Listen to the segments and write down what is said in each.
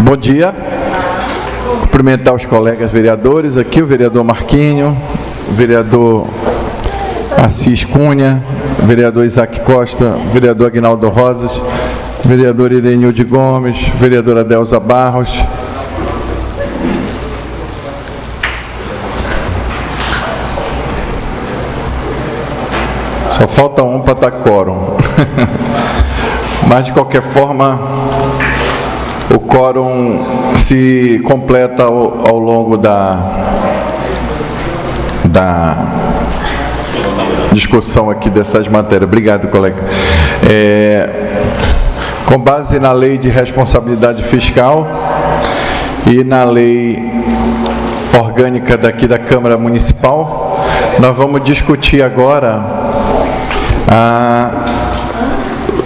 Bom dia. Cumprimentar os colegas vereadores aqui, o vereador Marquinho, o vereador Assis Cunha, o vereador Isaac Costa, o vereador Aguinaldo Rosas, o vereador Irenilde Gomes, a vereadora Delza Barros. Só falta um para estar quórum. Mas, de qualquer forma, o quórum se completa ao longo da discussão aqui dessas matérias. Obrigado, colega. Com base na Lei de Responsabilidade Fiscal e na Lei Orgânica daqui da Câmara Municipal, nós vamos discutir agora a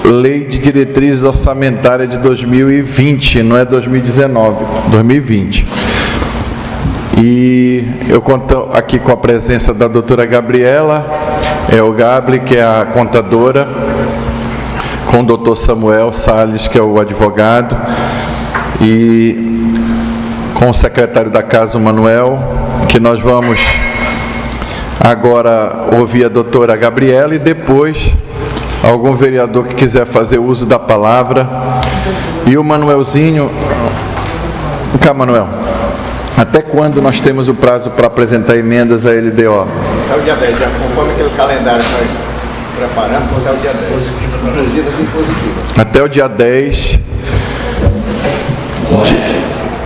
Lei de Diretrizes Orçamentárias de 2020, não é 2019, 2020. E eu conto aqui com a presença da doutora Gabriela, o Gabri, que é a contadora, com o doutor Samuel Salles, que é o advogado, e com o secretário da Casa, o Manuel, que nós vamos agora ouvir a doutora Gabriela e depois algum vereador que quiser fazer uso da palavra. E o Manuelzinho, cá, Manuel, até quando nós temos o prazo para apresentar emendas à LDO? Até o dia 10, já conforme aquele calendário que nós preparamos, até o dia 10. Medidas impositivas. Até o dia 10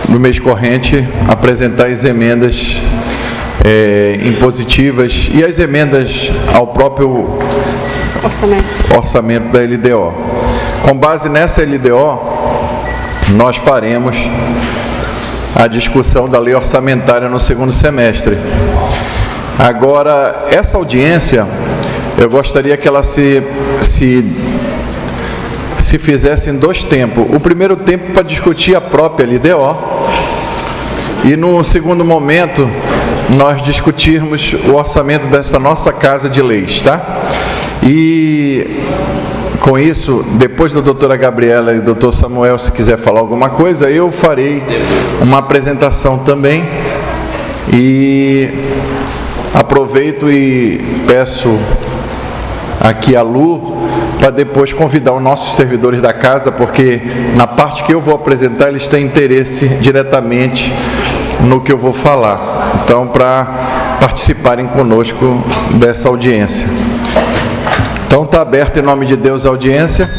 do mês corrente, apresentar as emendas impositivas e as emendas ao próprio orçamento da LDO. Com base nessa LDO, nós faremos a discussão da lei orçamentária no segundo semestre. Agora, essa audiência, eu gostaria que ela se fizesse em dois tempos. O primeiro tempo para discutir a própria LDO e no segundo momento nós discutirmos o orçamento desta nossa Casa de Leis, tá? E com isso, depois da doutora Gabriela e do doutor Samuel, se quiser falar alguma coisa, eu farei uma apresentação também. E aproveito e peço aqui a Lu para depois convidar os nossos servidores da casa, porque na parte que eu vou apresentar, eles têm interesse diretamente no que eu vou falar. Então, para participarem conosco dessa audiência. Então, está aberta em nome de Deus a audiência.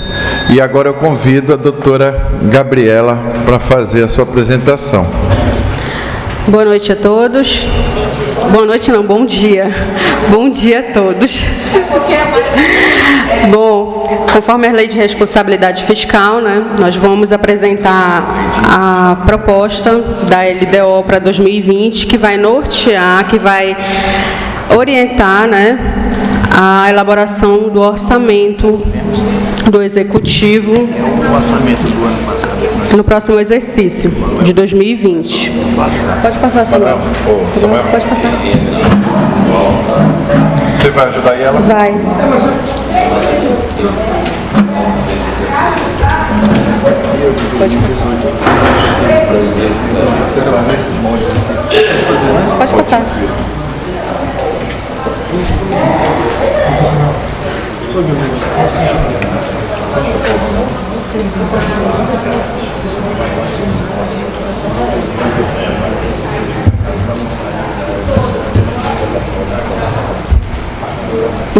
E agora eu convido a doutora Gabriela para fazer a sua apresentação. Boa noite a todos. Boa noite não, bom dia. Bom dia a todos. Bom, conforme a Lei de Responsabilidade Fiscal, né, nós vamos apresentar a proposta da LDO para 2020, que vai nortear, que vai orientar, né, a elaboração do orçamento do Executivo no próximo exercício de 2020. Pode passar, Samuel. Pode passar. Você vai ajudar ela? Vai. Pode passar. Pode passar.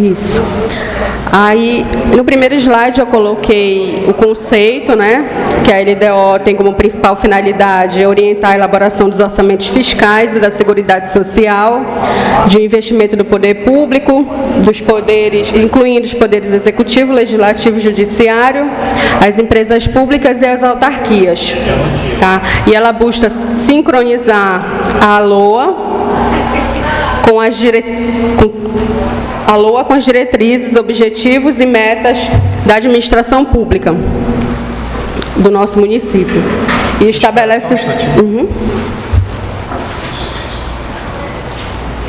Isso. Aí, no primeiro slide eu coloquei o conceito, né, que a LDO tem como principal finalidade orientar a elaboração dos orçamentos fiscais e da Seguridade Social, de investimento do poder público, dos poderes, incluindo os poderes executivo, legislativo e judiciário, as empresas públicas e as autarquias. Tá? E ela busca sincronizar a LOA com as com as diretrizes, objetivos e metas da administração pública do nosso município. E estabelece...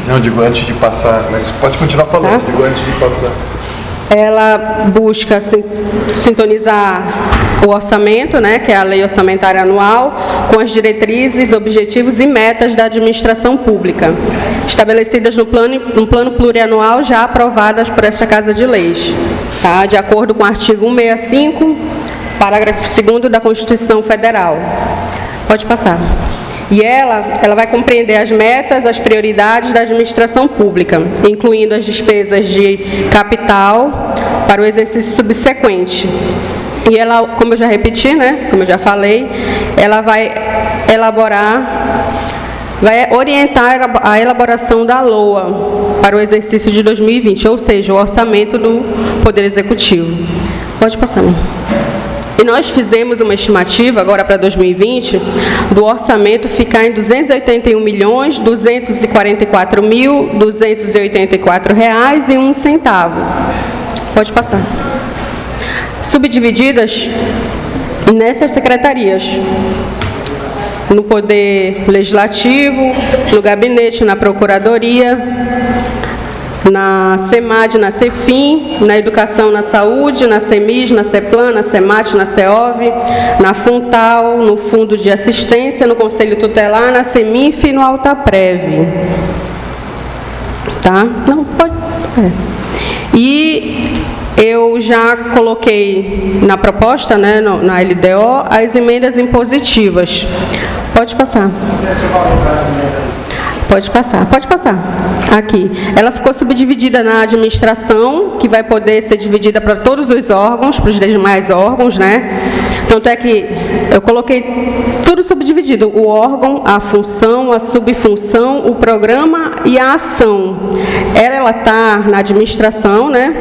Não, digo antes de passar, mas pode continuar falando, Tá? digo antes de passar. Ela busca sintonizar o orçamento, né, que é a Lei Orçamentária Anual, com as diretrizes, objetivos e metas da administração pública, estabelecidas no plano plurianual já aprovadas por esta Casa de Leis, tá? De acordo com o artigo 165, parágrafo 2º da Constituição Federal. Pode passar. E ela vai compreender as metas, as prioridades da administração pública, incluindo as despesas de capital para o exercício subsequente. E ela, como eu já repeti, né, como eu já falei, ela vai orientar a elaboração da LOA para o exercício de 2020, ou seja, o orçamento do Poder Executivo. Pode passar, mãe. E nós fizemos uma estimativa agora para 2020 do orçamento ficar em R$ 281.244.284,01. Pode passar. Subdivididas nessas secretarias: no Poder Legislativo, no Gabinete, na Procuradoria, na CEMAD, na CEFIM, na Educação, na Saúde, na CEMIS, na CEPLAN, na CEMAT, na CEOV, na FUNTAL, no Fundo de Assistência, no Conselho Tutelar, na CEMIF e no AltaPrev. Tá? Não, pode... E eu já coloquei na proposta, né, na LDO, as emendas impositivas. Pode passar. Pode passar, pode passar. Aqui. Ela ficou subdividida na administração, que vai poder ser dividida para todos os órgãos, para os demais órgãos, né? Tanto é que eu coloquei tudo subdividido: o órgão, a função, a subfunção, o programa e a ação. Ela está na administração, né?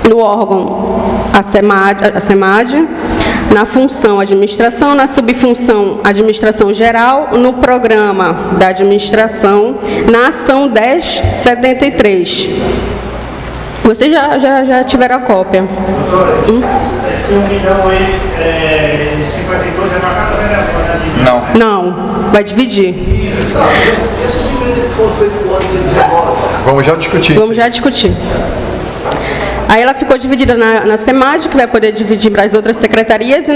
No órgão, a CEMAD, na função, administração, na subfunção, administração geral, no programa da administração, na ação 1073. Vocês já tiveram a cópia. Doutora, esse 1 milhão aí, 52 é para cada vereador, né? Não, vai dividir. Vamos já discutir. Vamos já discutir. Aí ela ficou dividida na CEMAD, que vai poder dividir para as outras secretarias, e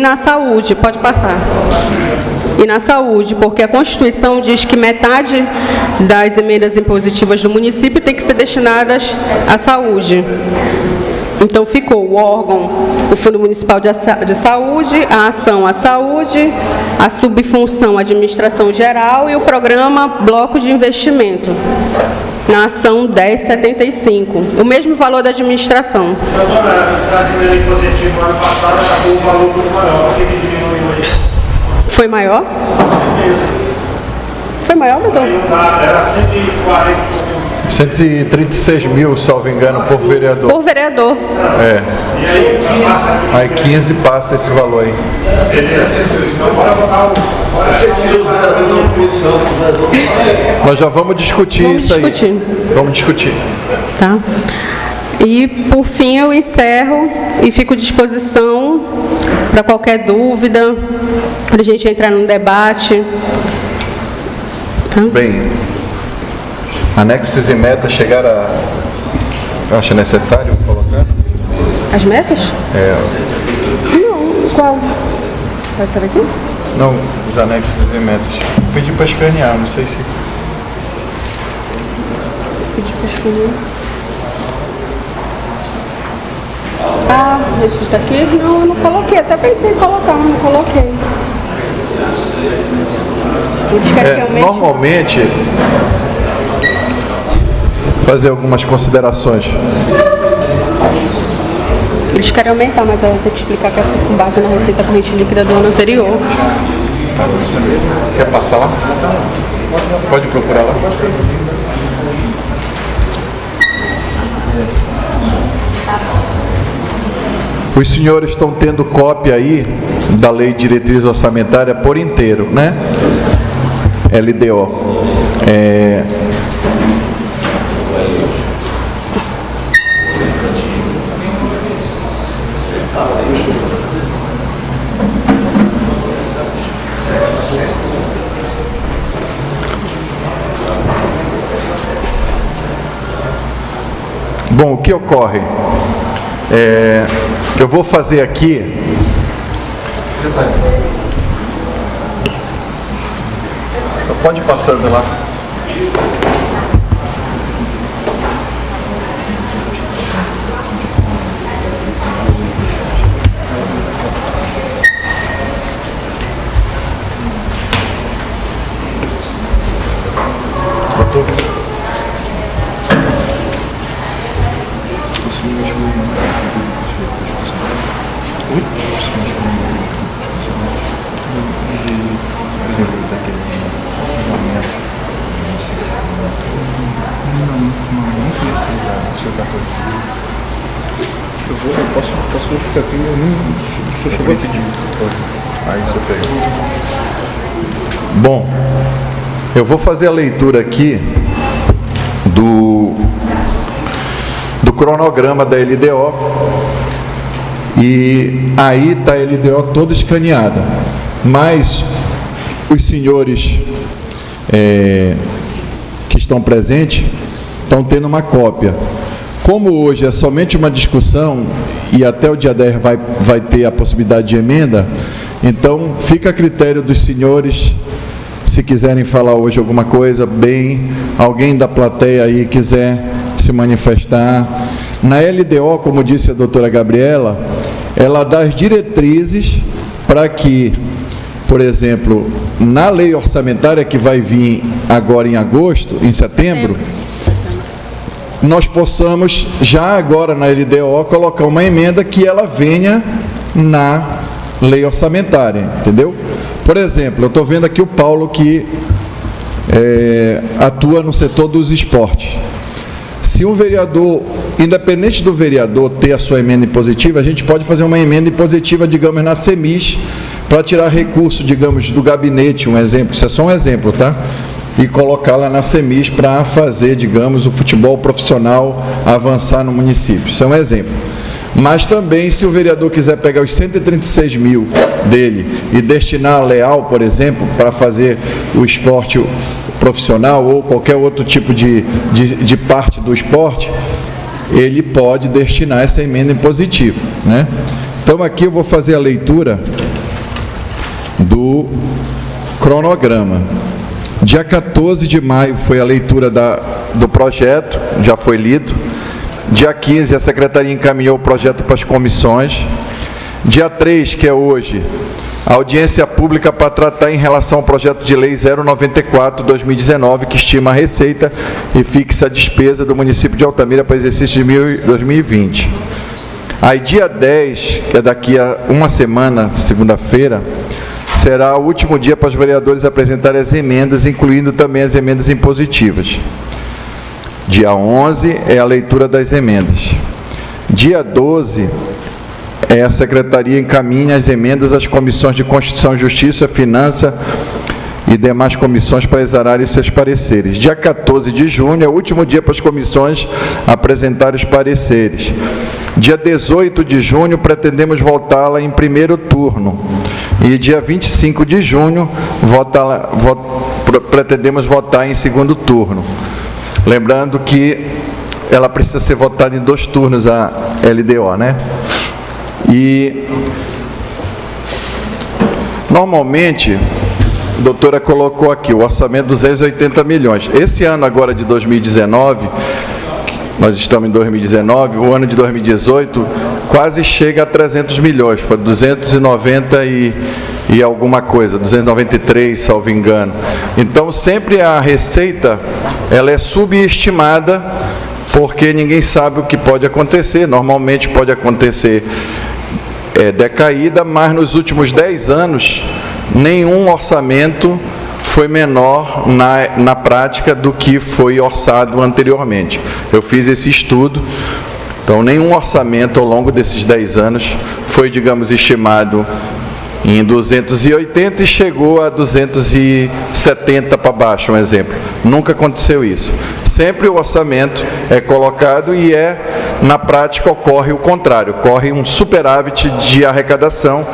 na saúde. Pode passar. E na saúde, porque a Constituição diz que metade das emendas impositivas do município tem que ser destinadas à saúde. Então ficou o órgão, o Fundo Municipal de Saúde, a ação à saúde, a subfunção administração geral e o programa bloco de investimento, na ação 1075, o mesmo valor da administração. Doutora, essa emenda impositiva ano passado acabou o valor muito maior, por que diminuiu aí? Foi maior? Foi maior, doutor? Era 140. 136 mil, salvo engano, por vereador. Por vereador. É. Aí 15 passa esse valor aí. Nós já vamos discutir isso aí. Vamos discutir. Tá? E, por fim, eu encerro e fico à disposição para qualquer dúvida, para a gente entrar num debate. Tá? Bem, anexos e metas chegaram a... Acha necessário colocar? As metas? É. Não, qual? Vai estar aqui? Não, os anexos e metas. Pedi para escanear, não sei se... Pedi para escanear. Ah, esse daqui? Não, eu não coloquei. Até pensei em colocar, mas não coloquei. Eles querem que aumente? Normalmente, fazer algumas considerações. Eles querem aumentar, mas eu vou ter que explicar que é com base na receita corrente líquida do ano anterior. Quer passar lá? Pode procurar lá. Os senhores estão tendo cópia aí da Lei de Diretriz Orçamentária por inteiro, né? LDO. Bom, o que ocorre? Eu vou fazer aqui... Só pode ir passando lá. Posso ficar aqui, o senhor chegou a pedir. Aí você pega. Bom, eu vou fazer a leitura aqui do cronograma da LDO, e aí está a LDO toda escaneada, mas os senhores que estão presentes estão tendo uma cópia. Como hoje é somente uma discussão e até o dia 10 vai ter a possibilidade de emenda, então fica a critério dos senhores, se quiserem falar hoje alguma coisa, bem, alguém da plateia aí quiser se manifestar. Na LDO, como disse a doutora Gabriela, ela dá as diretrizes para que, por exemplo, na lei orçamentária que vai vir agora em agosto, em setembro, nós possamos, já agora na LDO, colocar uma emenda que ela venha na lei orçamentária, entendeu? Por exemplo, eu estou vendo aqui o Paulo que atua no setor dos esportes. Se um vereador, independente do vereador ter a sua emenda impositiva, a gente pode fazer uma emenda impositiva, digamos, na CEMIS, para tirar recurso, digamos, do gabinete, um exemplo, isso é só um exemplo, tá? E colocá-la na CEMIS para fazer, digamos, o futebol profissional avançar no município. Isso é um exemplo. Mas também, se o vereador quiser pegar os 136 mil dele e destinar a Leal, por exemplo, para fazer o esporte profissional ou qualquer outro tipo de parte do esporte, ele pode destinar essa emenda impositiva, né? Então, aqui eu vou fazer a leitura do cronograma. Dia 14 de maio foi a leitura do projeto, já foi lido. Dia 15, a Secretaria encaminhou o projeto para as comissões. Dia 3, que é hoje, a audiência pública para tratar em relação ao projeto de lei 094/2019, que estima a receita e fixa a despesa do município de Altamira para exercício de 2020. Aí, dia 10, que é daqui a uma semana, segunda-feira, será o último dia para os vereadores apresentarem as emendas, incluindo também as emendas impositivas. Dia 11 é a leitura das emendas. Dia 12 a Secretaria encaminha as emendas às comissões de Constituição, Justiça, Finança e demais comissões para exararem seus pareceres. Dia 14 de junho é o último dia para as comissões apresentarem os pareceres. Dia 18 de junho pretendemos votá-la em primeiro turno. E dia 25 de junho pretendemos votar em segundo turno. Lembrando que ela precisa ser votada em 2 turnos, a LDO, né? E, normalmente, a doutora colocou aqui o orçamento de 280 milhões. Esse ano agora de 2019, nós estamos em 2019, o ano de 2018 quase chega a 300 milhões, foi 290 e alguma coisa, 293, salvo engano. Então, sempre a receita, ela é subestimada, porque ninguém sabe o que pode acontecer. Normalmente pode acontecer decaída, mas nos últimos 10 anos, nenhum orçamento foi menor na prática do que foi orçado anteriormente. Eu fiz esse estudo, então nenhum orçamento ao longo desses 10 anos foi, digamos, estimado em 280 e chegou a 270 para baixo, um exemplo. Nunca aconteceu isso. Sempre o orçamento é colocado e na prática ocorre o contrário, ocorre um superávit de arrecadação,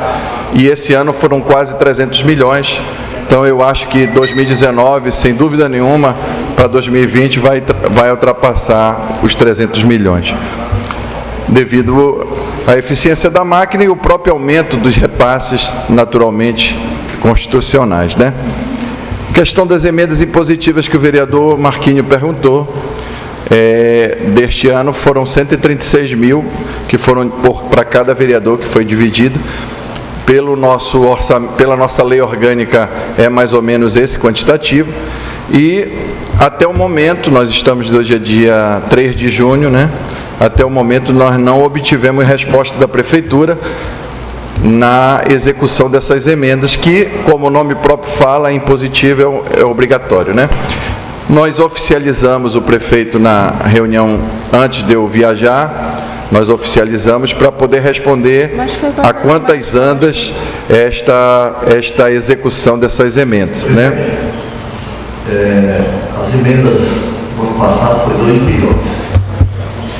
e esse ano foram quase 300 milhões. Então eu acho que 2019, sem dúvida nenhuma, para 2020 vai ultrapassar os 300 milhões. Devido à eficiência da máquina e o próprio aumento dos repasses naturalmente constitucionais, né? Questão das emendas impositivas que o vereador Marquinho perguntou, deste ano foram 136 mil, que foram para cada vereador, que foi dividido. Pela nossa lei orgânica é mais ou menos esse quantitativo. E até o momento, nós estamos hoje dia 3 de junho, né? Até o momento nós não obtivemos resposta da Prefeitura na execução dessas emendas, que, como o nome próprio fala, impositivo é obrigatório, né? Nós oficializamos o prefeito na reunião antes de eu viajar, nós oficializamos para poder responder a quantas andas esta execução dessas emendas, né? As emendas no ano passado foi 2 bilhões.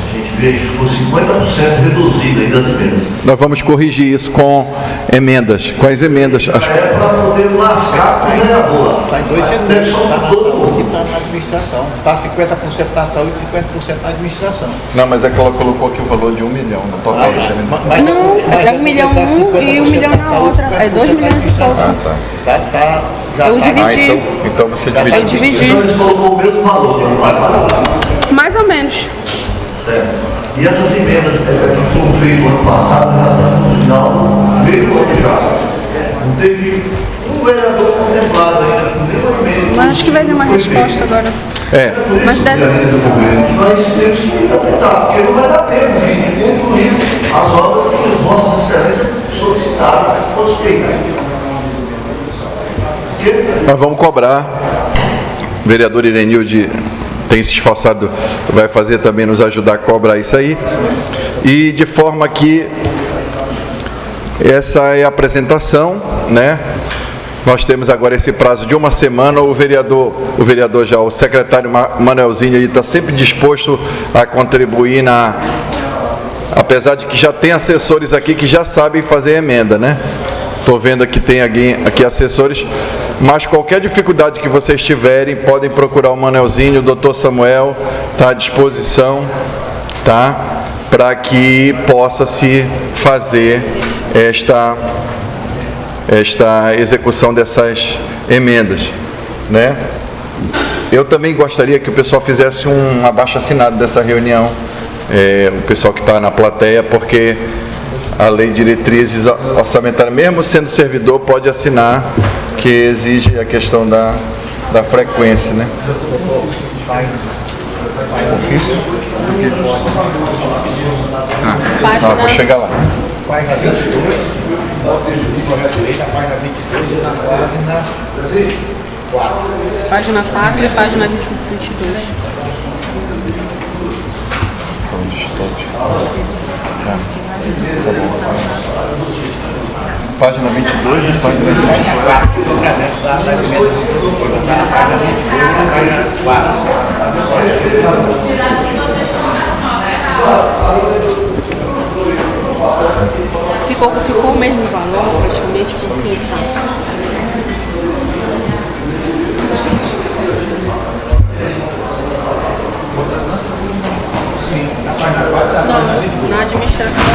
A gente vê que ficou 50% reduzido aí das emendas. Nós vamos corrigir isso com emendas. Quais emendas? É para poder lascar com o vereador. Está em dois setores, está na saúde e está na administração. Está 50% na saúde e 50% na administração. Não, mas é que ela colocou aqui o valor de 1 milhão no total das emendas. Mas é 1 milhão e 1 milhão na outra. É 2 milhões de outra. Eu dividi. Então você Eu dividiu. dividi. Então eles colocou o mesmo valor no ano passado. Mais ou menos. Certo. E essas emendas que foram feitas no ano passado, no final, veio hoje já. Não teve um vereador contemplado ainda, nenhuma emenda. Mas acho que vai vir uma resposta agora. Mas deve. Nós temos que adaptar, porque não vai dar tempo de concluir as obras que Vossas Excelências solicitaram que fossem feitas. Nós vamos cobrar. O vereador Irenilde tem se esforçado, vai fazer também, nos ajudar a cobrar isso aí. E de forma que essa é a apresentação, né? Nós temos agora esse prazo de 1 semana. O vereador já, o secretário Manuelzinho, ele está sempre disposto a contribuir apesar de que já tem assessores aqui que já sabem fazer emenda, né? Estou vendo que tem aqui assessores, mas qualquer dificuldade que vocês tiverem, podem procurar o Manuelzinho, o doutor Samuel, está à disposição, tá? Para que possa se fazer esta execução dessas emendas, né? Eu também gostaria que o pessoal fizesse um abaixo-assinado dessa reunião, o pessoal que está na plateia, porque a lei de diretrizes orçamentárias, mesmo sendo servidor, pode assinar, que exige a questão da frequência, né? Ofício? Vou chegar lá. Página 22, do projeto de lei, na página 22 e na página 4. Página 4 e página 22. Página 22 e página 24. Ficou o mesmo valor, praticamente, porque Não, na administração.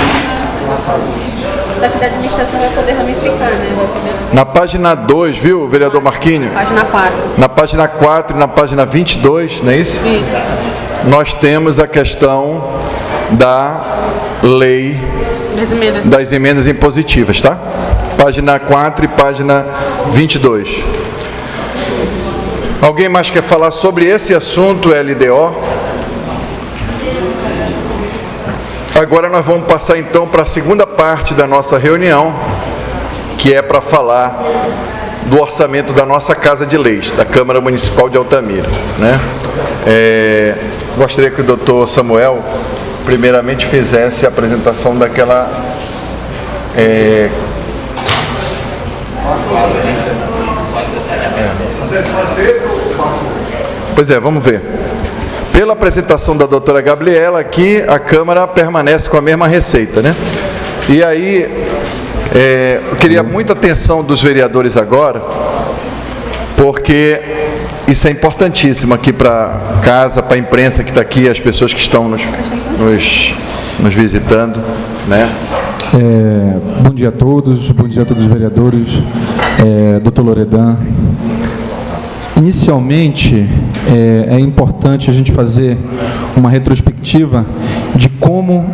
Só que da administração vai poder ramificar, né? Vai poder... Na página 2, viu, vereador Marquinho? Página 4. Na página 4 e na página 22, não é isso? Isso. Nós temos a questão da lei das emendas impositivas, tá? Página 4 e página 22. Alguém mais quer falar sobre esse assunto, LDO? Agora nós vamos passar então para a segunda parte da nossa reunião, que é para falar do orçamento da nossa Casa de Leis, da Câmara Municipal de Altamira, né? Gostaria que o doutor Samuel primeiramente fizesse a apresentação daquela Pois é, vamos ver. Pela apresentação da doutora Gabriela, aqui a Câmara permanece com a mesma receita, né? E aí, eu queria muita atenção dos vereadores agora, porque isso é importantíssimo aqui para casa, para a imprensa que está aqui, as pessoas que estão nos visitando, né? Bom dia a todos os vereadores, doutor Loredan. Inicialmente, é importante a gente fazer uma retrospectiva de como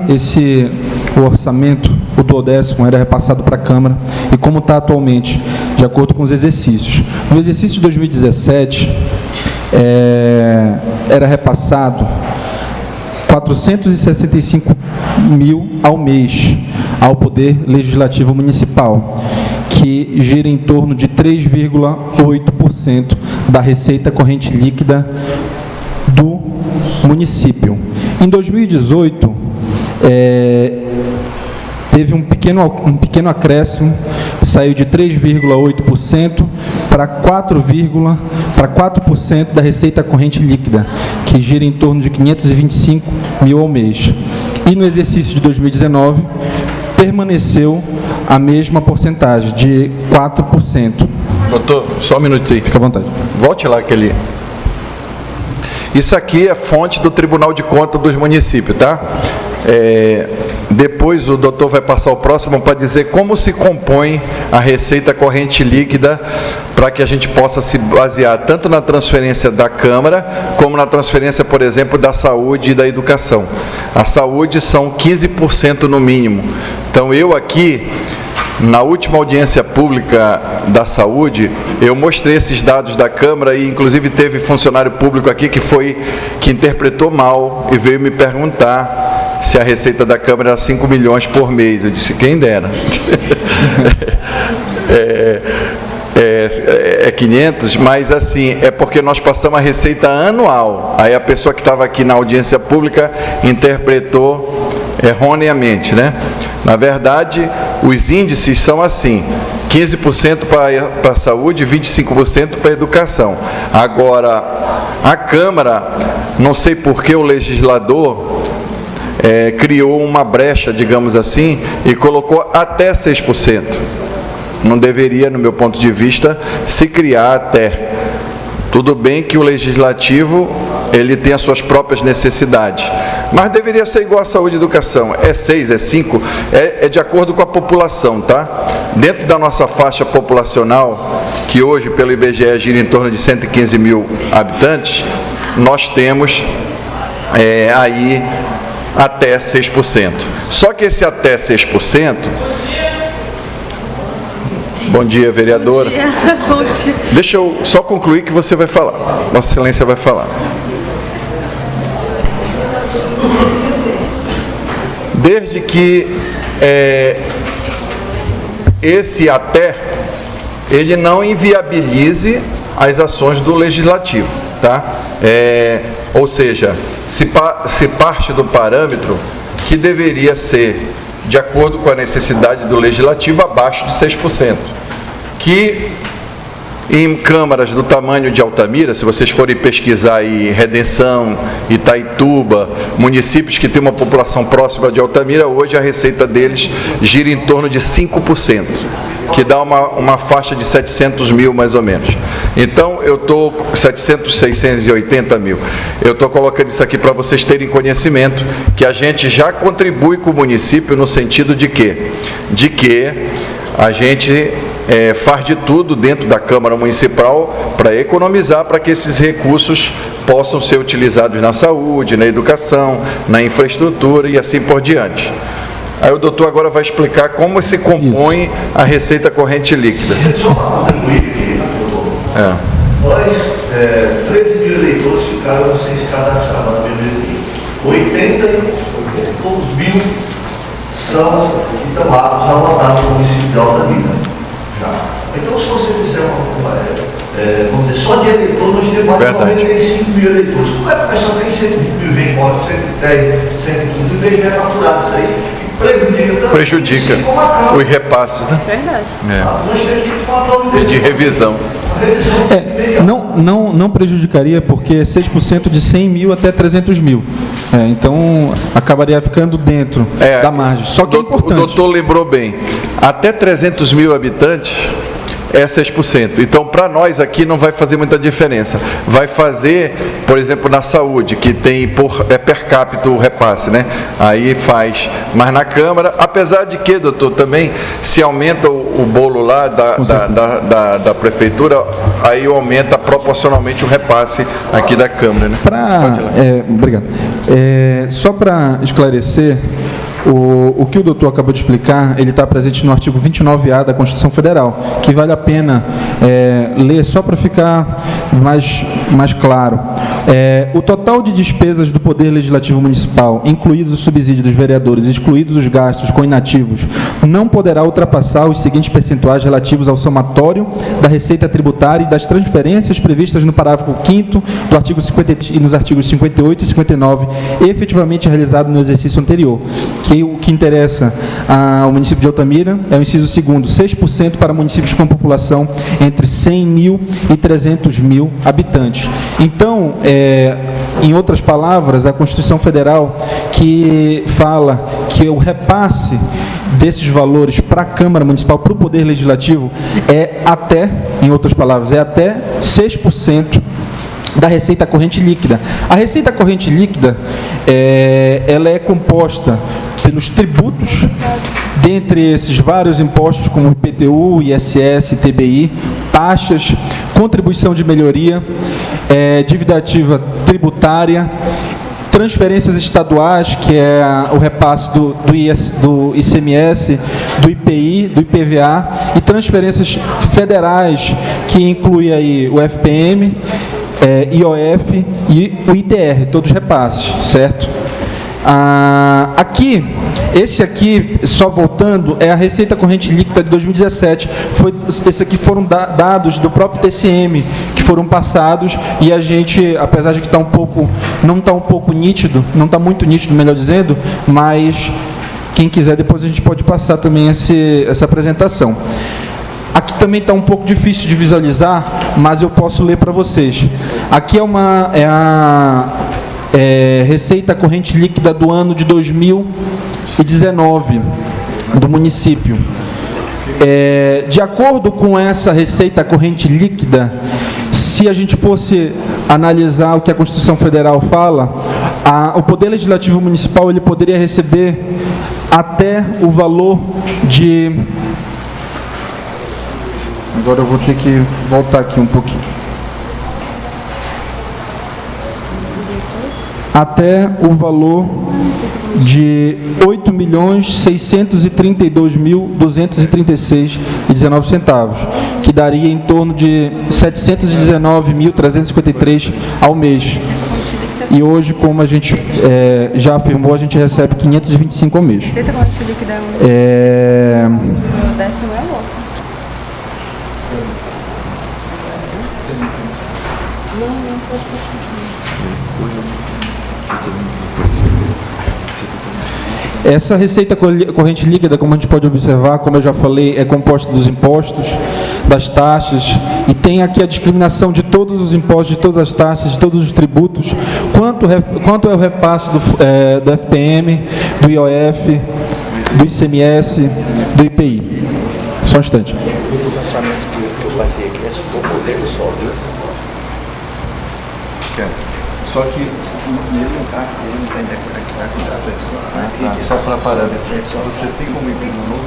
o orçamento, o 12º, era repassado para a Câmara e como está atualmente, de acordo com os exercícios. No exercício de 2017, era repassado 465 mil ao mês ao Poder Legislativo Municipal, que gira em torno de 3,8% da receita corrente líquida do município. Em 2018, teve um pequeno acréscimo, saiu de 3,8% para 4% da receita corrente líquida, que gira em torno de 525 mil ao mês. E no exercício de 2019, permaneceu a mesma porcentagem, de 4%. Doutor, só um minutinho. Fica à vontade. Volte lá aquele... Isso aqui é fonte do Tribunal de Contas dos municípios, tá? Depois o doutor vai passar o próximo para dizer como se compõe a receita corrente líquida, para que a gente possa se basear tanto na transferência da Câmara, como na transferência, por exemplo, da saúde e da educação. A saúde são 15% no mínimo. Então eu aqui, na última audiência pública da saúde, eu mostrei esses dados da Câmara e inclusive teve funcionário público aqui que interpretou mal e veio me perguntar se a receita da Câmara era 5 milhões por mês. Eu disse, quem dera. É 500, mas assim, é porque nós passamos a receita anual. Aí a pessoa que estava aqui na audiência pública interpretou erroneamente, né? Na verdade, os índices são assim, 15% para a saúde, 25% para a educação. Agora, a Câmara, não sei por que o legislador criou uma brecha, digamos assim, e colocou até 6%. Não deveria, no meu ponto de vista, se criar até. Tudo bem que o legislativo, ele tem as suas próprias necessidades, mas deveria ser igual à saúde e educação. É 6, é 5, é de acordo com a população, tá? Dentro da nossa faixa populacional, que hoje pelo IBGE gira em torno de 115 mil habitantes, nós temos aí até 6%. Só que esse até 6%... Bom dia, vereadora. Bom dia. Deixa eu só concluir que você vai falar. Vossa Excelência vai falar. Desde que esse até, ele não inviabilize as ações do Legislativo, tá? Ou seja, se parte do parâmetro que deveria ser de acordo com a necessidade do Legislativo, abaixo de 6%. Que em câmaras do tamanho de Altamira, se vocês forem pesquisar aí Redenção, Itaituba, municípios que têm uma população próxima de Altamira, hoje a receita deles gira em torno de 5%, que dá uma faixa de 700 mil mais ou menos. Então, eu estou 680 mil. Eu estou colocando isso aqui para vocês terem conhecimento, que a gente já contribui com o município no sentido de quê? De que a gente faz de tudo dentro da Câmara Municipal para economizar, para que esses recursos possam ser utilizados na saúde, na educação, na infraestrutura e assim por diante. Aí o doutor agora vai explicar como se compõe a receita corrente líquida. Só para contribuir aqui, doutor. Nós, 13 mil eleitores ficaram sem se cadastrar na BNDES. 80 e poucos mil são itamados a votar no município de Altamira. Então, se você fizer vamos dizer, só de eleitor, nós temos mais de 95 mil eleitores. Como é que o pessoal tem 120 mil, vem embora, 110, 115, o IBGE vai furar isso aí? Prejudica os repasses, né? Verdade. Nós temos que tomar providência. De revisão. Não prejudicaria, porque é 6% de 100 mil até 300 mil. Então, acabaria ficando dentro da margem. Só que é importante. O doutor lembrou bem. Até 300 mil habitantes, é 6%. Então, para nós aqui não vai fazer muita diferença. Vai fazer, por exemplo, na saúde, que tem per capita o repasse, né? Aí faz. Mas na Câmara, apesar de que, doutor, também se aumenta o bolo lá da Prefeitura, aí aumenta proporcionalmente o repasse aqui da Câmara, né? Obrigado. Só para esclarecer, o que o doutor acabou de explicar, ele está presente no artigo 29A da Constituição Federal, que vale a pena ler só para ficar mais claro. O total de despesas do Poder Legislativo Municipal, incluídos os subsídios dos vereadores, excluídos os gastos com inativos, não poderá ultrapassar os seguintes percentuais relativos ao somatório da receita tributária e das transferências previstas no parágrafo 5º do artigo 50 e nos artigos 58 e 59, efetivamente realizado no exercício anterior. Que o que interessa ao município de Altamira é o inciso 2º, 6% para municípios com população entre 100 mil e 300 mil habitantes. Então, em outras palavras, a Constituição Federal que fala que o repasse desses valores para a Câmara Municipal, para o Poder Legislativo, em outras palavras, é até 6% da receita corrente líquida. A receita corrente líquida, ela é composta pelos tributos, dentre esses vários impostos como IPTU, ISS, TBI, taxas, contribuição de melhoria, dívida ativa tributária, transferências estaduais, que é o repasse do ICMS, do IPI, do IPVA, e transferências federais, que inclui aí o FPM, IOF e o ITR, todos repasses, certo? Esse aqui, só voltando, é a receita corrente líquida de 2017. Esse aqui foram dados do próprio TCM, que foram passados, e a gente, apesar de que não está muito nítido, melhor dizendo, mas quem quiser, depois a gente pode passar também essa apresentação. Aqui também está um pouco difícil de visualizar, mas eu posso ler para vocês. Aqui é a receita corrente líquida do ano de 2019 do município. De acordo com essa receita corrente líquida, se a gente fosse analisar o que a Constituição Federal fala, o Poder Legislativo Municipal ele poderia receber até o valor de... Agora eu vou ter que voltar aqui um pouquinho. Até o valor de R$ 8.632.236,19, que daria em torno de R$ 719.353 ao mês. E hoje, como a gente já afirmou, a gente recebe 525 ao mês. Essa receita corrente líquida, como a gente pode observar, como eu já falei, é composta dos impostos, das taxas, e tem aqui a discriminação de todos os impostos, de todas as taxas, de todos os tributos, quanto é o repasse do FPM, do IOF, do ICMS, do IPI. Só um instante. Os orçamentos que eu passei aqui é só o poder só, viu? Só que Ele não está com a pessoa. só para parâmetro. Você tem como imprimir de novo?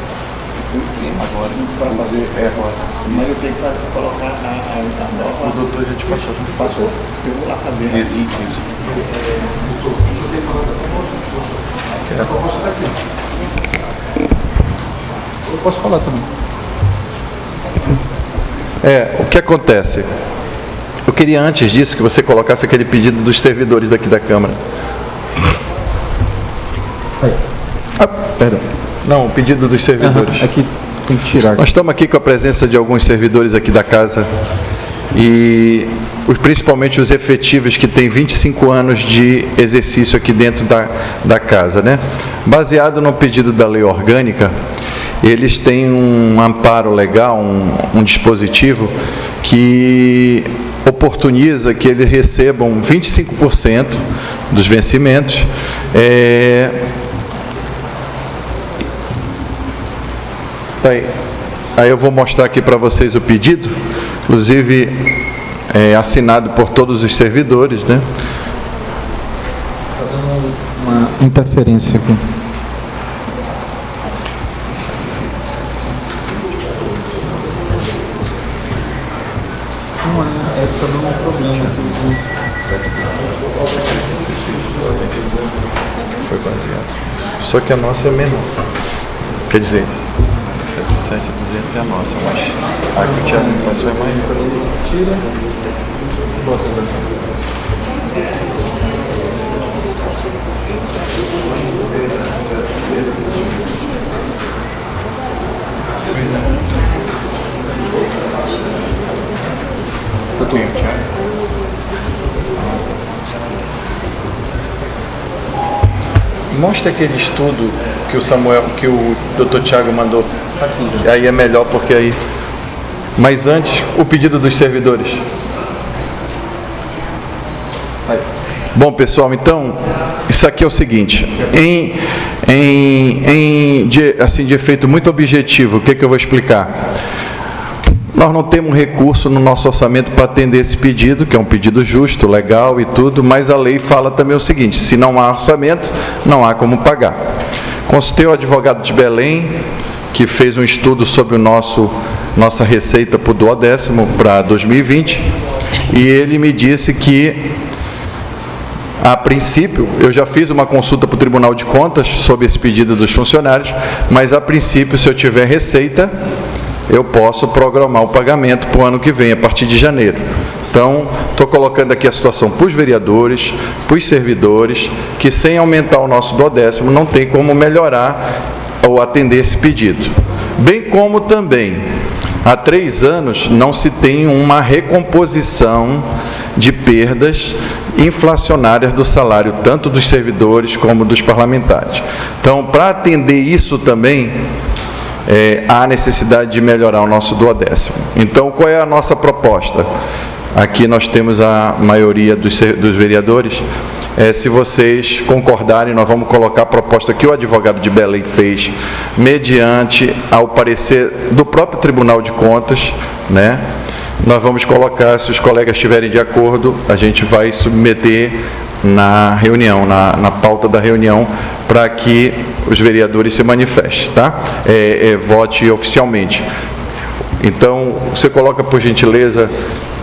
Agora, para fazer agora. Mas eu tenho que colocar a nova. O doutor já te passou. Passou. Eu vou lá fazer. Isso. Eu posso falar também. O que acontece? Eu queria, antes disso, que você colocasse aquele pedido dos servidores daqui da Câmara. Perdão. Não, o pedido dos servidores. Aqui tem que tirar. Nós estamos aqui com a presença de alguns servidores aqui da casa, e principalmente os efetivos que têm 25 anos de exercício aqui dentro da casa, né? Baseado no pedido da lei orgânica, eles têm um amparo legal, um dispositivo que oportuniza que eles recebam 25% dos vencimentos. Tá aí. Aí eu vou mostrar aqui para vocês o pedido, inclusive assinado por todos os servidores, né? Está dando uma interferência aqui. Está dando um problema aqui. Foi baseado. Só que a nossa é menor. Quer dizer, 77,200 é a nossa, mas a que o Thiago me passou é mais. Tira. Bota. Mostra aquele estudo que o Samuel, que o Dr. Thiago mandou. Aí é melhor porque aí. Mas antes, o pedido dos servidores. Bom, pessoal, então, isso aqui é o seguinte, de efeito muito objetivo, o que eu vou explicar? Nós não temos recurso no nosso orçamento para atender esse pedido, que é um pedido justo, legal e tudo, mas a lei fala também o seguinte, se não há orçamento, não há como pagar. Consultei o advogado de Belém, que fez um estudo sobre nossa receita para o 10º para 2020, e ele me disse que, a princípio, eu já fiz uma consulta para o Tribunal de Contas sobre esse pedido dos funcionários, mas a princípio, se eu tiver receita, eu posso programar o pagamento para o ano que vem, a partir de janeiro. Então, estou colocando aqui a situação para os vereadores, para os servidores, que sem aumentar o nosso 10º, não tem como melhorar ou atender esse pedido. Bem como também, há 3 anos, não se tem uma recomposição de perdas inflacionárias do salário, tanto dos servidores como dos parlamentares. Então, para atender isso também, há necessidade de melhorar o nosso 10º. Então, qual é a nossa proposta? Aqui nós temos a maioria dos vereadores. Se vocês concordarem, nós vamos colocar a proposta que o advogado de Belém fez, mediante ao parecer do próprio Tribunal de Contas, né? Nós vamos colocar, se os colegas estiverem de acordo, a gente vai submeter na reunião, na pauta da reunião, para que os vereadores se manifestem, tá? Vote oficialmente. Então, você coloca, por gentileza,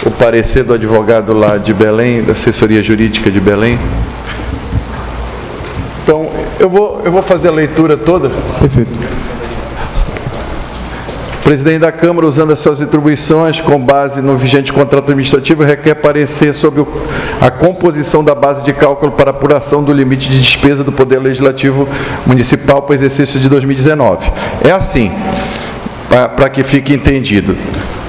o parecer do advogado lá de Belém, da assessoria jurídica de Belém. Então, eu vou fazer a leitura toda. Perfeito. O presidente da Câmara, usando as suas atribuições com base no vigente contrato administrativo, requer parecer sobre a composição da base de cálculo para apuração do limite de despesa do Poder Legislativo Municipal para o exercício de 2019. É assim, para que fique entendido.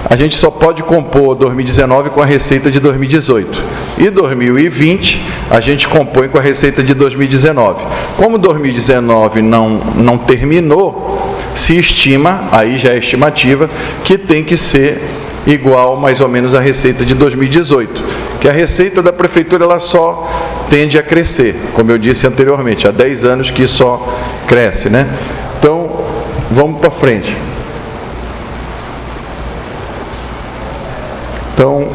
A gente só pode compor 2019 com a receita de 2018. E 2020, a gente compõe com a receita de 2019. Como 2019 não terminou, se estima, aí já é estimativa, que tem que ser igual mais ou menos à receita de 2018. Que a receita da Prefeitura ela só tende a crescer, como eu disse anteriormente, há 10 anos que só cresce, né? Então, vamos para frente. Então,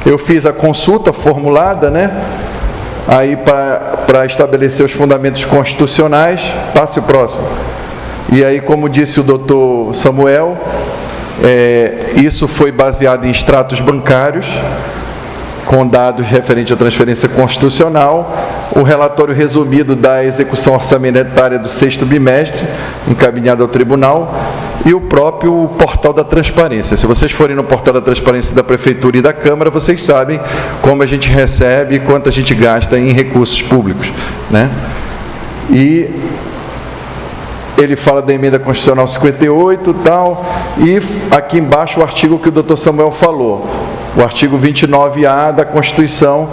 eu fiz a consulta formulada, né? Aí para estabelecer os fundamentos constitucionais, passe o próximo. E aí, como disse o doutor Samuel, isso foi baseado em extratos bancários, com dados referentes à transferência constitucional, o relatório resumido da execução orçamentária do 6º bimestre, encaminhado ao tribunal, e o próprio portal da transparência. Se vocês forem no portal da transparência da Prefeitura e da Câmara, vocês sabem como a gente recebe e quanto a gente gasta em recursos públicos, né? E ele fala da emenda constitucional 58 e tal, e aqui embaixo o artigo que o doutor Samuel falou, o artigo 29A da Constituição,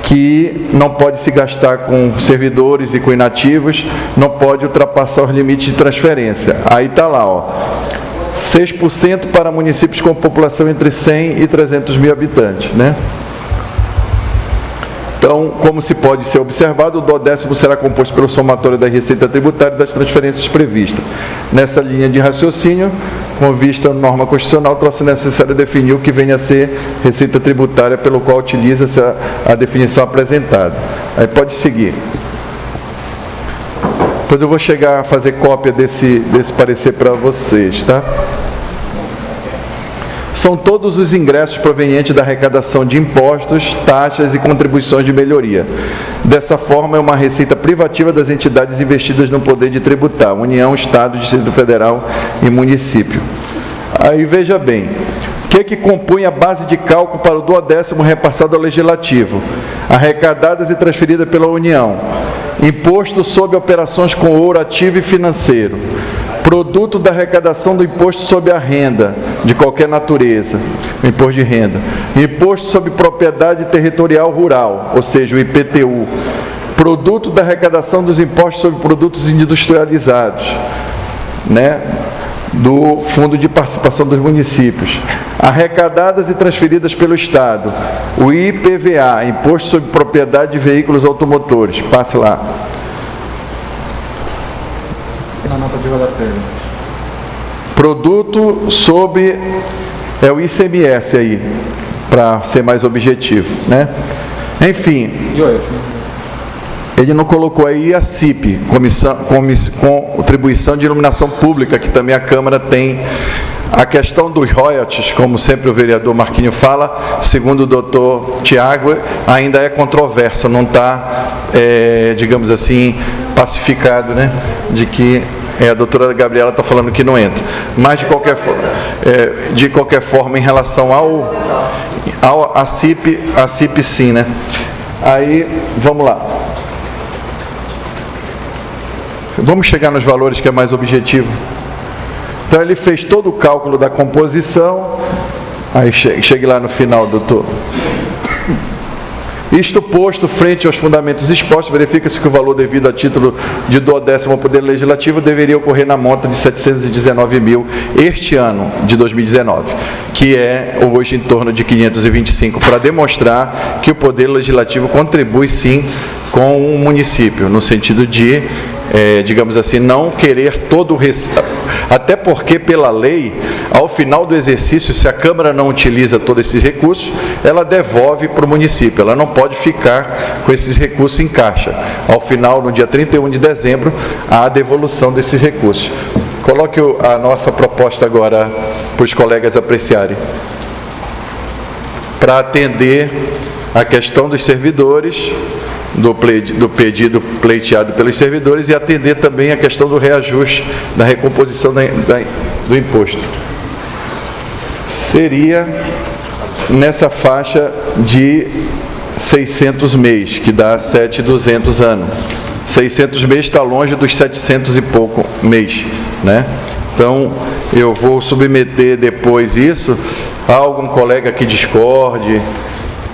que não pode se gastar com servidores e com inativos, não pode ultrapassar os limites de transferência. Aí está lá, ó, 6% para municípios com população entre 100 e 300 mil habitantes, né? Então, como se pode ser observado, o duodécimo será composto pelo somatório da receita tributária e das transferências previstas. Nessa linha de raciocínio, com vista à norma constitucional, trouxe necessário definir o que venha a ser receita tributária, pelo qual utiliza-se a definição apresentada. Aí pode seguir. Depois eu vou chegar a fazer cópia desse parecer para vocês, tá? São todos os ingressos provenientes da arrecadação de impostos, taxas e contribuições de melhoria. Dessa forma, é uma receita privativa das entidades investidas no poder de tributar, União, Estado, Distrito Federal e município. Aí veja bem, o que compõe a base de cálculo para o duodécimo repassado ao Legislativo? Arrecadadas e transferidas pela União. Imposto sobre operações com ouro ativo e financeiro. Produto da arrecadação do imposto sobre a renda, de qualquer natureza, o imposto de renda. Imposto sobre propriedade territorial rural, ou seja, o IPTU. Produto da arrecadação dos impostos sobre produtos industrializados, né, do Fundo de Participação dos Municípios. Arrecadadas e transferidas pelo Estado. O IPVA, Imposto sobre Propriedade de Veículos Automotores. Passe lá. Na nota de rodapé. Produto sobre, é o ICMS aí, para ser mais objetivo, né? Enfim, ele não colocou aí a CIP, Contribuição de Iluminação Pública, que também a Câmara tem. A questão dos royalties, como sempre o vereador Marquinho fala, segundo o doutor Tiago, ainda é controverso, não está, digamos assim, pacificado, né, de que a doutora Gabriela está falando que não entra. Mas, de qualquer forma, em relação a CIP sim, né? Aí, vamos lá. Vamos chegar nos valores que é mais objetivo. Então, ele fez todo o cálculo da composição. Aí, chegue lá no final, doutor. Isto posto frente aos fundamentos expostos, verifica-se que o valor devido a título de duodécimo ao Poder Legislativo deveria ocorrer na monta de 719 mil este ano de 2019, que é hoje em torno de 525, para demonstrar que o Poder Legislativo contribui sim com o município, no sentido de, digamos assim, não querer todo o até porque, pela lei, ao final do exercício, se a Câmara não utiliza todos esses recursos, ela devolve para o município, ela não pode ficar com esses recursos em caixa. Ao final, no dia 31 de dezembro, há a devolução desses recursos. Coloque a nossa proposta agora para os colegas apreciarem. Para atender a questão dos servidores, do pedido pleiteado pelos servidores, e atender também a questão do reajuste, da recomposição do imposto. Seria nessa faixa de 600 mês, que dá 7.200 ano. 600 mês está longe dos 700 e pouco mês, né? Então, eu vou submeter depois isso a algum colega que discorde.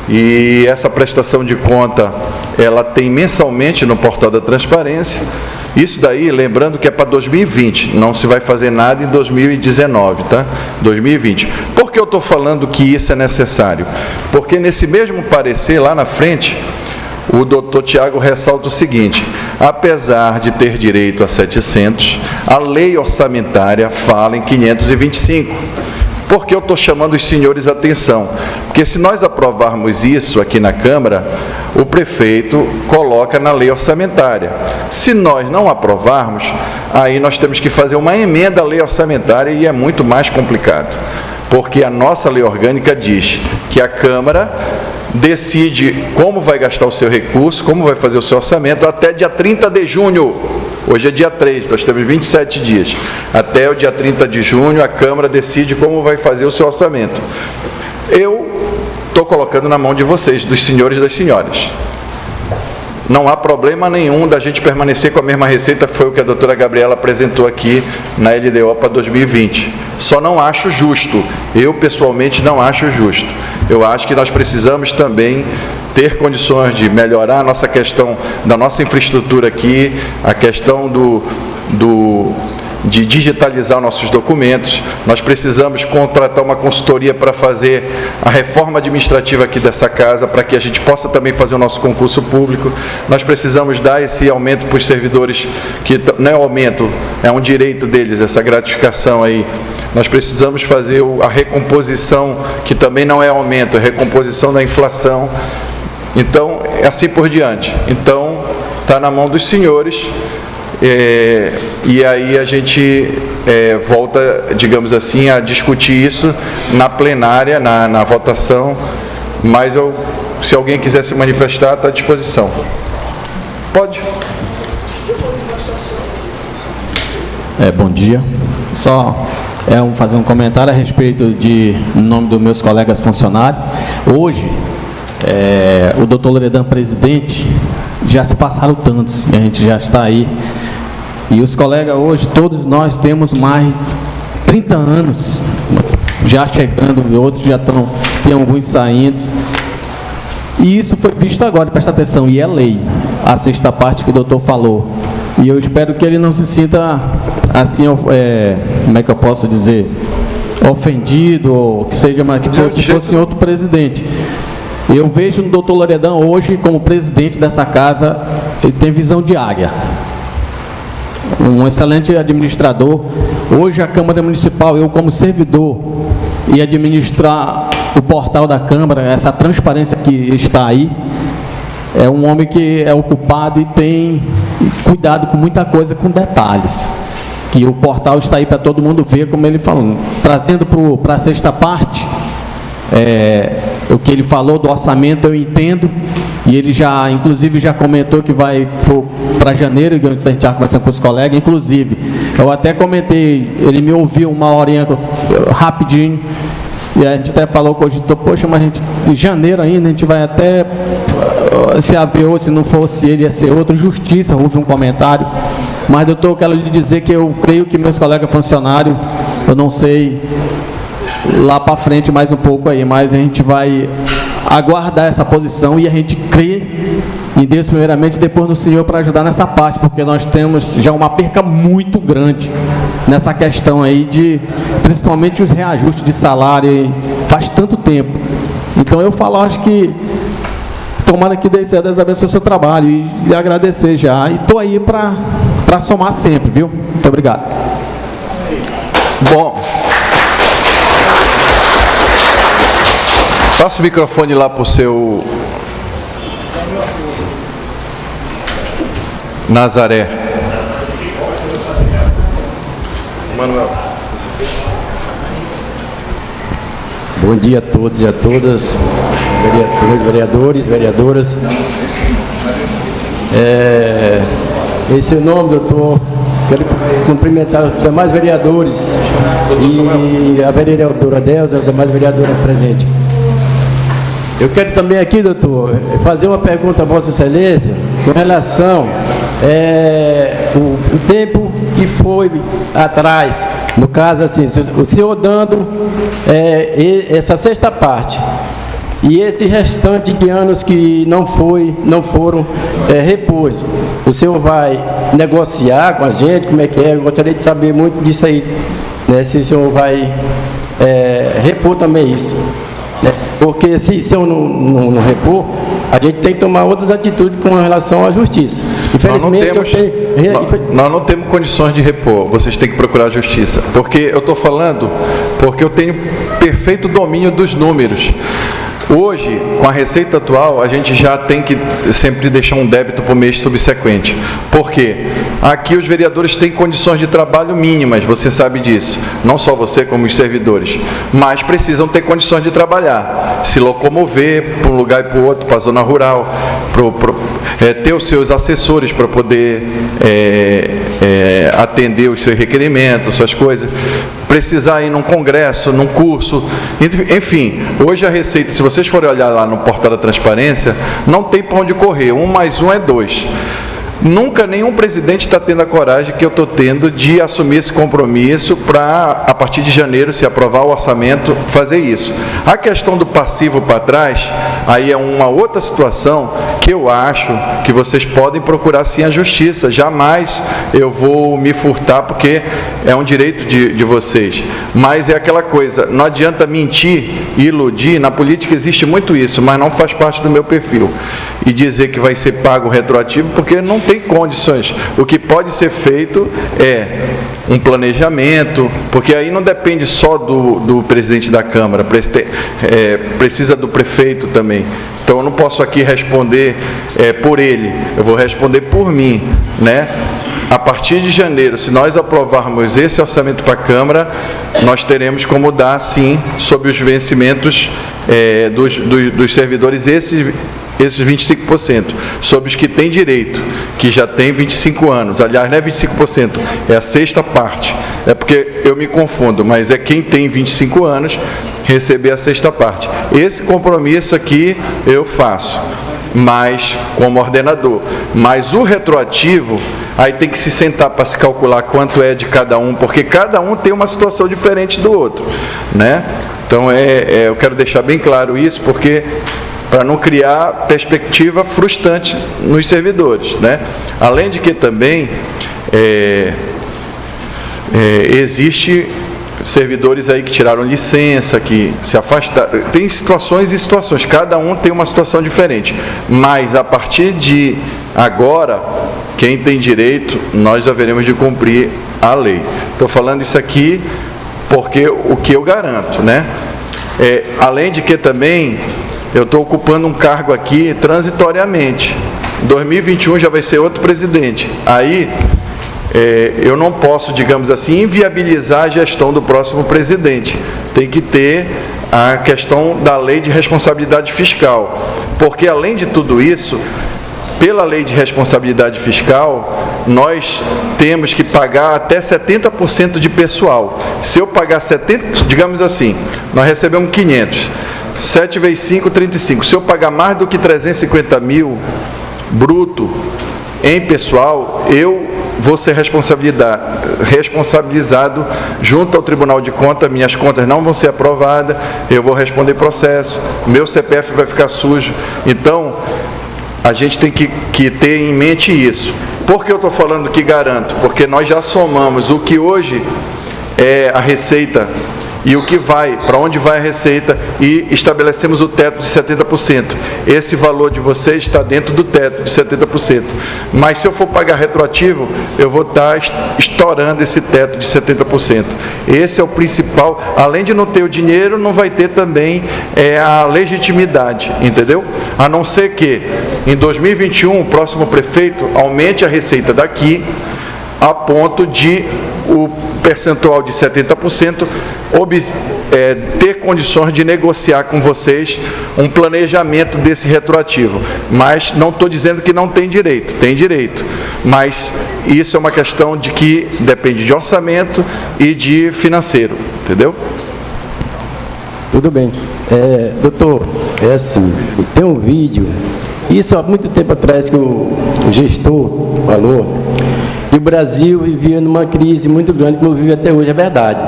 E essa prestação de conta, ela tem mensalmente no portal da transparência. Isso daí, lembrando que é para 2020, não se vai fazer nada em 2019, tá? 2020. Por que eu estou falando que isso é necessário? Porque nesse mesmo parecer, lá na frente, o doutor Tiago ressalta o seguinte: apesar de ter direito a 700, a lei orçamentária fala em 525. Por que eu estou chamando os senhores a atenção? Porque se nós aprovarmos isso aqui na Câmara, o prefeito coloca na lei orçamentária. Se nós não aprovarmos, aí nós temos que fazer uma emenda à lei orçamentária e é muito mais complicado. Porque a nossa lei orgânica diz que a Câmara decide como vai gastar o seu recurso, como vai fazer o seu orçamento até dia 30 de junho. Hoje é dia 3, nós temos 27 dias. Até o dia 30 de junho, a Câmara decide como vai fazer o seu orçamento. Eu estou colocando na mão de vocês, dos senhores e das senhoras. Não há problema nenhum da gente permanecer com a mesma receita, foi o que a doutora Gabriela apresentou aqui na LDO para 2020. Só não acho justo, eu pessoalmente não acho justo. Eu acho que nós precisamos também ter condições de melhorar a nossa questão da nossa infraestrutura aqui, a questão de digitalizar nossos documentos, nós precisamos contratar uma consultoria para fazer a reforma administrativa aqui dessa casa, para que a gente possa também fazer o nosso concurso público. Nós precisamos dar esse aumento para os servidores, que não é aumento, é um direito deles, essa gratificação aí. Nós precisamos fazer a recomposição, que também não é aumento, é recomposição da inflação. Então, é assim por diante. Então, está na mão dos senhores, e aí a gente volta, digamos assim, a discutir isso na plenária, na votação, mas se alguém quiser se manifestar, está à disposição. Pode. Bom dia. Só fazer um comentário a respeito em nome dos meus colegas funcionários. Hoje, o doutor Loredan, presidente, já se passaram tantos, e a gente já está aí. E os colegas hoje, todos nós temos mais de 30 anos, já chegando, outros já tem alguns saindo. E isso foi visto agora, presta atenção, e é lei, a sexta parte que o doutor falou. E eu espero que ele não se sinta assim, como é que eu posso dizer, ofendido, ou que seja, mas que fosse outro presidente. Eu vejo o doutor Loredan hoje como presidente dessa casa, ele tem visão de águia. Um excelente administrador. Hoje a Câmara Municipal, eu como servidor, e administrar o portal da Câmara, essa transparência que está aí, é um homem que é ocupado e tem cuidado com muita coisa, com detalhes. Que o portal está aí para todo mundo ver, como ele falou. Trazendo para a sexta parte, o que ele falou do orçamento, eu entendo, e ele já, inclusive, já comentou que vai para janeiro, e a gente está conversando com os colegas, inclusive, eu até comentei, ele me ouviu uma horinha rapidinho, e a gente até falou com o auditor, poxa, mas a gente, em janeiro ainda, a gente vai até se abriu, se não fosse ele, ia ser outro, justiça, houve um comentário, mas doutor, eu quero lhe dizer que eu creio que meus colegas funcionários, eu não sei lá para frente mais um pouco aí, mas a gente vai aguardar essa posição e a gente crê em Deus primeiramente, depois no Senhor para ajudar nessa parte, porque nós temos já uma perca muito grande nessa questão aí principalmente os reajustes de salário, faz tanto tempo. Então eu falo, acho que tomara que Deus abençoe o seu trabalho e lhe agradecer já, e estou aí para somar sempre, viu? Muito obrigado. Bom, passa o microfone lá para o seu Nazaré. Manuel. Bom dia a todos e a todas, vereadores, vereadoras. Esse é o nome, doutor. Quero cumprimentar os demais vereadores e a vereadora Delza, as demais vereadoras presentes. Eu quero também aqui, doutor, fazer uma pergunta a Vossa Excelência com relação o tempo que foi atrás, no caso assim, o senhor dando essa sexta parte e esse restante de anos que não foram repostos, o senhor vai negociar com a gente, como é que é? Eu gostaria de saber muito disso aí, né? Se o senhor vai repor também isso, né? Porque se eu não repor, a gente tem que tomar outras atitudes com relação à justiça. Infelizmente, nós não temos condições de repor, vocês têm que procurar a justiça. Porque eu estou falando, porque eu tenho perfeito domínio dos números. Hoje, com a receita atual, a gente já tem que sempre deixar um débito para o mês subsequente. Por quê? Aqui os vereadores têm condições de trabalho mínimas, você sabe disso. Não só você, como os servidores. Mas precisam ter condições de trabalhar. Se locomover para um lugar e para o outro, para a zona rural, ter os seus assessores para poder atender os seus requerimentos, suas coisas. Precisar ir num congresso, num curso, enfim, hoje a receita, se vocês forem olhar lá no portal da transparência, não tem para onde correr, 1 mais 1 é 2. Nunca nenhum presidente está tendo a coragem que eu estou tendo de assumir esse compromisso para, a partir de janeiro, se aprovar o orçamento, fazer isso. A questão do passivo para trás, aí é uma outra situação que eu acho que vocês podem procurar sim a justiça. Jamais eu vou me furtar, porque é um direito de vocês. Mas é aquela coisa, não adianta mentir e iludir. Na política existe muito isso, mas não faz parte do meu perfil. E dizer que vai ser pago retroativo, porque não tem condições. O que pode ser feito é um planejamento, porque aí não depende só do presidente da Câmara, precisa do prefeito também. Então eu não posso aqui responder por ele, eu vou responder por mim, né? A partir de janeiro, se nós aprovarmos esse orçamento para a Câmara, nós teremos como dar, sim, sobre os vencimentos dos servidores, esses 25%, sobre os que têm direito, que já têm 25 anos. Aliás, não é 25%, é a sexta parte. É porque eu me confundo, mas é quem tem 25 anos receber a sexta parte. Esse compromisso aqui eu faço, mas como ordenador. Mas o retroativo, aí tem que se sentar para se calcular quanto é de cada um, porque cada um tem uma situação diferente do outro, né? Então, eu quero deixar bem claro isso, porque para não criar perspectiva frustrante nos servidores, né? Além de que também existe servidores aí que tiraram licença, que se afastaram. Tem situações e situações, cada um tem uma situação diferente. Mas a partir de agora, quem tem direito, nós haveremos de cumprir a lei. Estou falando isso aqui porque o que eu garanto, né? Além de que também eu estou ocupando um cargo aqui transitoriamente. Em 2021 já vai ser outro presidente. Aí eu não posso, digamos assim, inviabilizar a gestão do próximo presidente. Tem que ter a questão da lei de responsabilidade fiscal. Porque, além de tudo isso, pela lei de responsabilidade fiscal, nós temos que pagar até 70% de pessoal. Se eu pagar 70%, digamos assim, nós recebemos 500, 7 vezes 5, 35. Se eu pagar mais do que 350 mil bruto em pessoal, eu vou ser responsabilizado junto ao Tribunal de Contas. Minhas contas não vão ser aprovadas, eu vou responder processo, meu CPF vai ficar sujo. Então, a gente tem que ter em mente isso. Por que eu estou falando que garanto? Porque nós já somamos o que hoje é a receita e o que vai, para onde vai a receita, e estabelecemos o teto de 70%. Esse valor de vocês está dentro do teto de 70%. Mas se eu for pagar retroativo, eu vou estar estourando esse teto de 70%. Esse é o principal. Além de não ter o dinheiro, não vai ter também a legitimidade, entendeu? A não ser que, em 2021, o próximo prefeito aumente a receita daqui, a ponto de o percentual de 70% ter condições de negociar com vocês um planejamento desse retroativo. Mas não estou dizendo que não tem direito, mas isso é uma questão de que depende de orçamento e de financeiro, entendeu? Tudo bem. Doutor, é assim, tem um vídeo, isso há muito tempo atrás que o gestor falou, que o Brasil vivia numa crise muito grande, como vive até hoje, é verdade.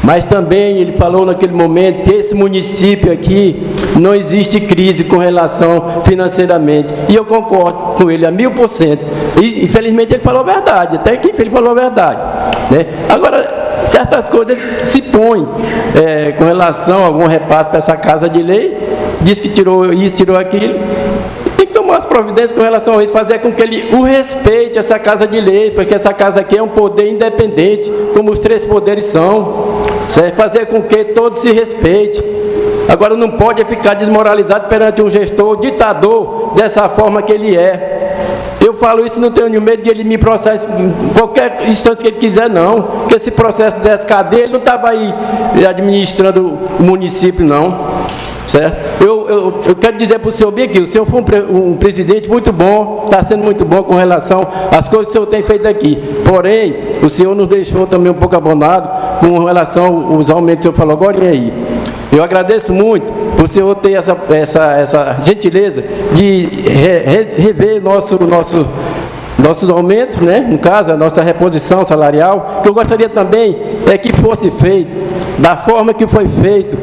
Mas também ele falou naquele momento que esse município aqui não existe crise com relação financeiramente. E eu concordo com ele a 1000%. E infelizmente ele falou a verdade, até que ele falou a verdade, né? Agora, certas coisas se põem com relação a algum repasse para essa casa de lei, diz que tirou isso, tirou aquilo. As providências com relação a isso, fazer com que ele o respeite, essa casa de lei, porque essa casa aqui é um poder independente, como os 3 poderes são, certo? Fazer com que todos se respeitem. Agora não pode ficar desmoralizado perante um gestor ditador dessa forma que ele é. Eu falo isso, não tenho nenhum medo de ele me processar em qualquer instante que ele quiser, não, porque esse processo dessa cadeia, ele não estava aí administrando o município, não. Certo? Eu quero dizer para o senhor bem aqui, o senhor foi um presidente muito bom, está sendo muito bom com relação às coisas que o senhor tem feito aqui. Porém, o senhor nos deixou também um pouco abandonado com relação aos aumentos que o senhor falou agora aí. Eu agradeço muito por o senhor ter essa gentileza de rever nossos aumentos, né? No caso, a nossa reposição salarial, que eu gostaria também é que fosse feito da forma que foi feito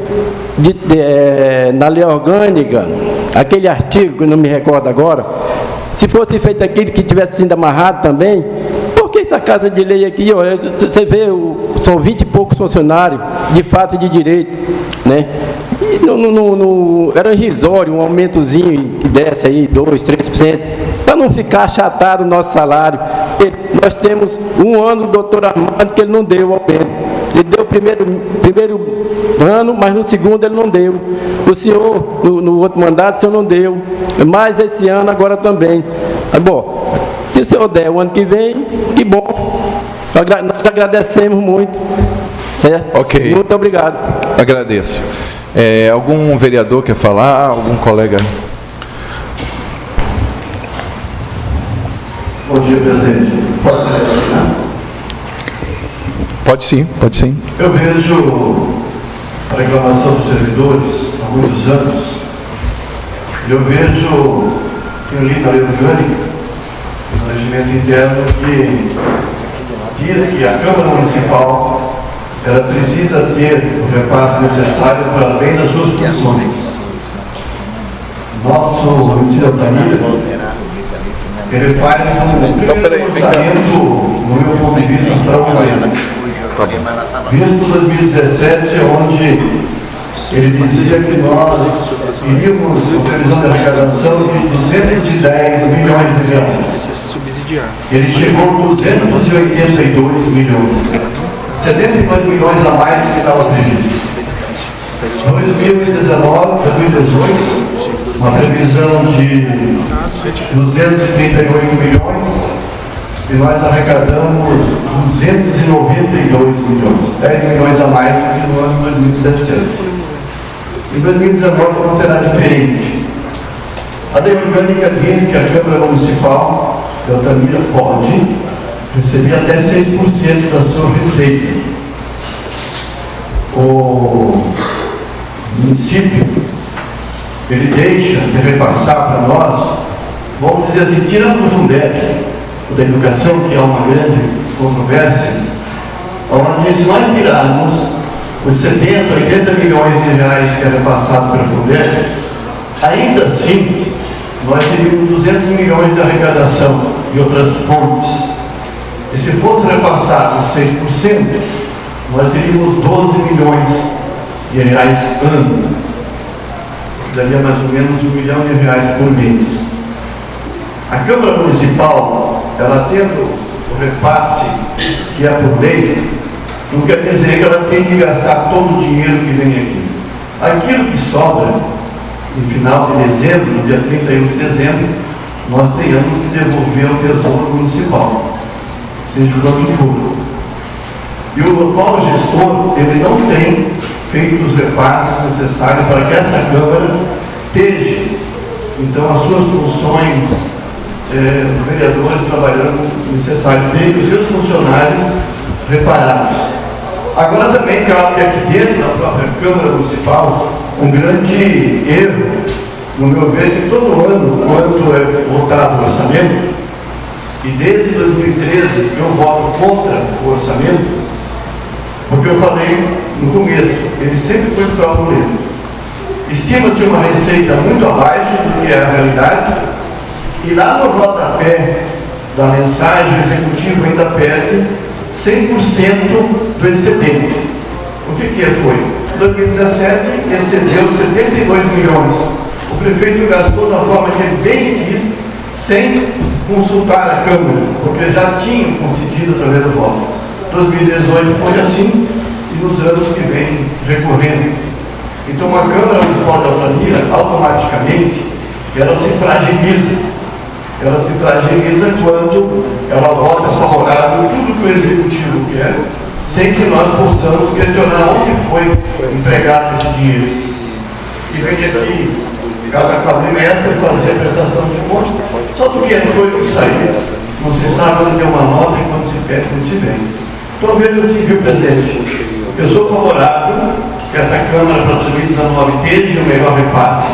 na lei orgânica, aquele artigo que eu não me recordo agora, se fosse feito aquilo que tivesse sido amarrado também. Porque essa casa de lei aqui, olha, você vê, são 20 e poucos funcionários, de fato e de direito, né? E era irrisório, um aumentozinho que desse aí, 2%, 3%, para não ficar achatado o nosso salário. Nós temos um ano do doutor Armando que ele não deu aumento. Ele deu o primeiro ano, mas no segundo ele não deu. O senhor, no outro mandato, o senhor não deu. Mas esse ano agora também. Bom, se o senhor der o ano que vem, que bom. Nós agradecemos muito. Certo? Ok. Muito obrigado. Agradeço. Algum vereador quer falar? Algum colega? Bom dia, presidente. Pode ser relacionado? Pode sim, pode sim. Eu vejo a reclamação dos servidores há muitos anos. Eu vejo, tenho lido a lei orgânica, no regimento interno, que diz que a Câmara Municipal ela precisa ter o repasse necessário para além das suas funções. Nosso município da Altamira, ele faz um primeiro orçamento, no meu ponto de vista, fraudulento. Visto 2017, onde ele dizia que nós iríamos com previsão de arrecadação de 210 milhões de reais. Ele chegou a 282 milhões. 72 milhões a mais do que estava previsto. 2019, 2018, uma previsão de 238 milhões e nós arrecadamos 292 milhões, 10 milhões a mais do que no ano 2017. Em 2019 não será diferente. A lei orgânica diz que a Câmara Municipal de Altamira pode receber até 6% da sua receita. O município, ele deixa de repassar para nós, vamos dizer assim, tirando o Fundeb, da educação, que é uma grande controvérsia, onde se nós tirarmos os 70, 80 milhões de reais que era passado pelo Fundeb, ainda assim, nós teríamos 200 milhões de arrecadação e outras fontes. E se fosse repassado 6%, nós teríamos 12 milhões de reais ano. Daria mais ou menos R$1 milhão por mês. A Câmara Municipal, ela tendo o repasse que é por lei, não quer dizer que ela tem que gastar todo o dinheiro que vem aqui. Aquilo que sobra no final de dezembro, no dia 31 de dezembro, nós tenhamos que devolver ao Tesouro Municipal, seja quanto for. E o atual gestor, ele não tem feito os repasses necessários para que essa Câmara esteja, então, as suas funções, os vereadores trabalhando necessário, ter os seus funcionários reparados. Agora também cabe aqui dentro da própria Câmara Municipal um grande erro, no meu ver, que todo ano, quando é votado o orçamento, e desde 2013 eu voto contra o orçamento, porque eu falei no começo, ele sempre foi fraudulento. Estima-se uma receita muito abaixo do que é a realidade, e lá no rodapé da mensagem, o executivo ainda pede 100% do excedente. O que foi? Em 2017, excedeu 72 milhões. O prefeito gastou da forma que ele bem quis, sem consultar a Câmara, porque já tinham concedido através do voto. 2018 foi assim, e nos anos que vêm recorrendo. Então, a Câmara Municipal de Altamira, automaticamente, ela se fragiliza. Ela se fragiliza quando ela vota favorável tudo que o Executivo quer, sem que nós possamos questionar onde foi empregado esse dinheiro. E vem aqui, cada quadrimestre, fazer a prestação de conta, só porque é coisa que saiu. Não se sabe onde tem uma nota e quando se pede, quando se vem. Então, veja assim, viu, presidente? Eu sou favorável que essa Câmara para 2019 esteja o melhor repasse,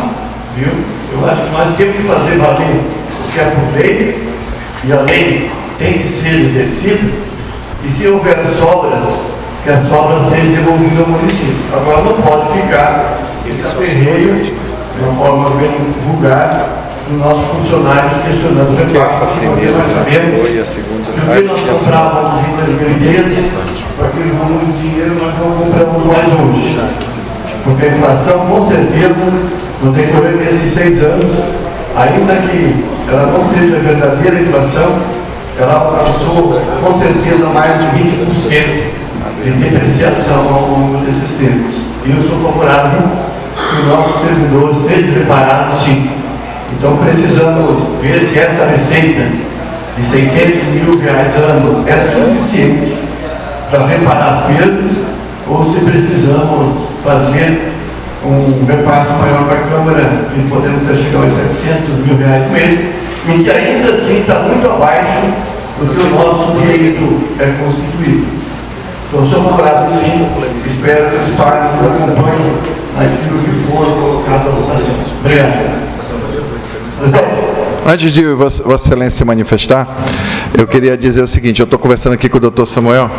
viu? Eu acho que nós temos que fazer valer o que é por lei, e a lei tem que ser exercida, e se houver sobras, que as sobras sejam devolvidas ao município. Agora não pode ficar esse aperreio de uma forma bem vulgar dos nossos funcionários questionando o repasse, que poderia mais saber por que nós comprávamos em 2013, para aquele volume de dinheiro nós não compramos mais hoje. Porque a inflação, com certeza, no decorrer desses 6 anos, ainda que ela não seja verdadeira inflação, ela alcançou com certeza mais de 20% de depreciação ao longo desses tempos. E eu sou favorável que os nossos servidores sejam preparados, sim. Então precisamos ver se essa receita de R$600 mil ano é suficiente para reparar as perdas ou se precisamos fazer um repasse maior para a Câmara e podemos chegar aos R$700 mil no mês, e que ainda assim está muito abaixo do que o nosso direito é constituído. Então, sou favorável, sim, espero que os pais nos acompanhem naquilo que for colocado à votação. Obrigado. Antes de Vossa Excelência se manifestar, eu queria dizer o seguinte: eu estou conversando aqui com o doutor Samuel,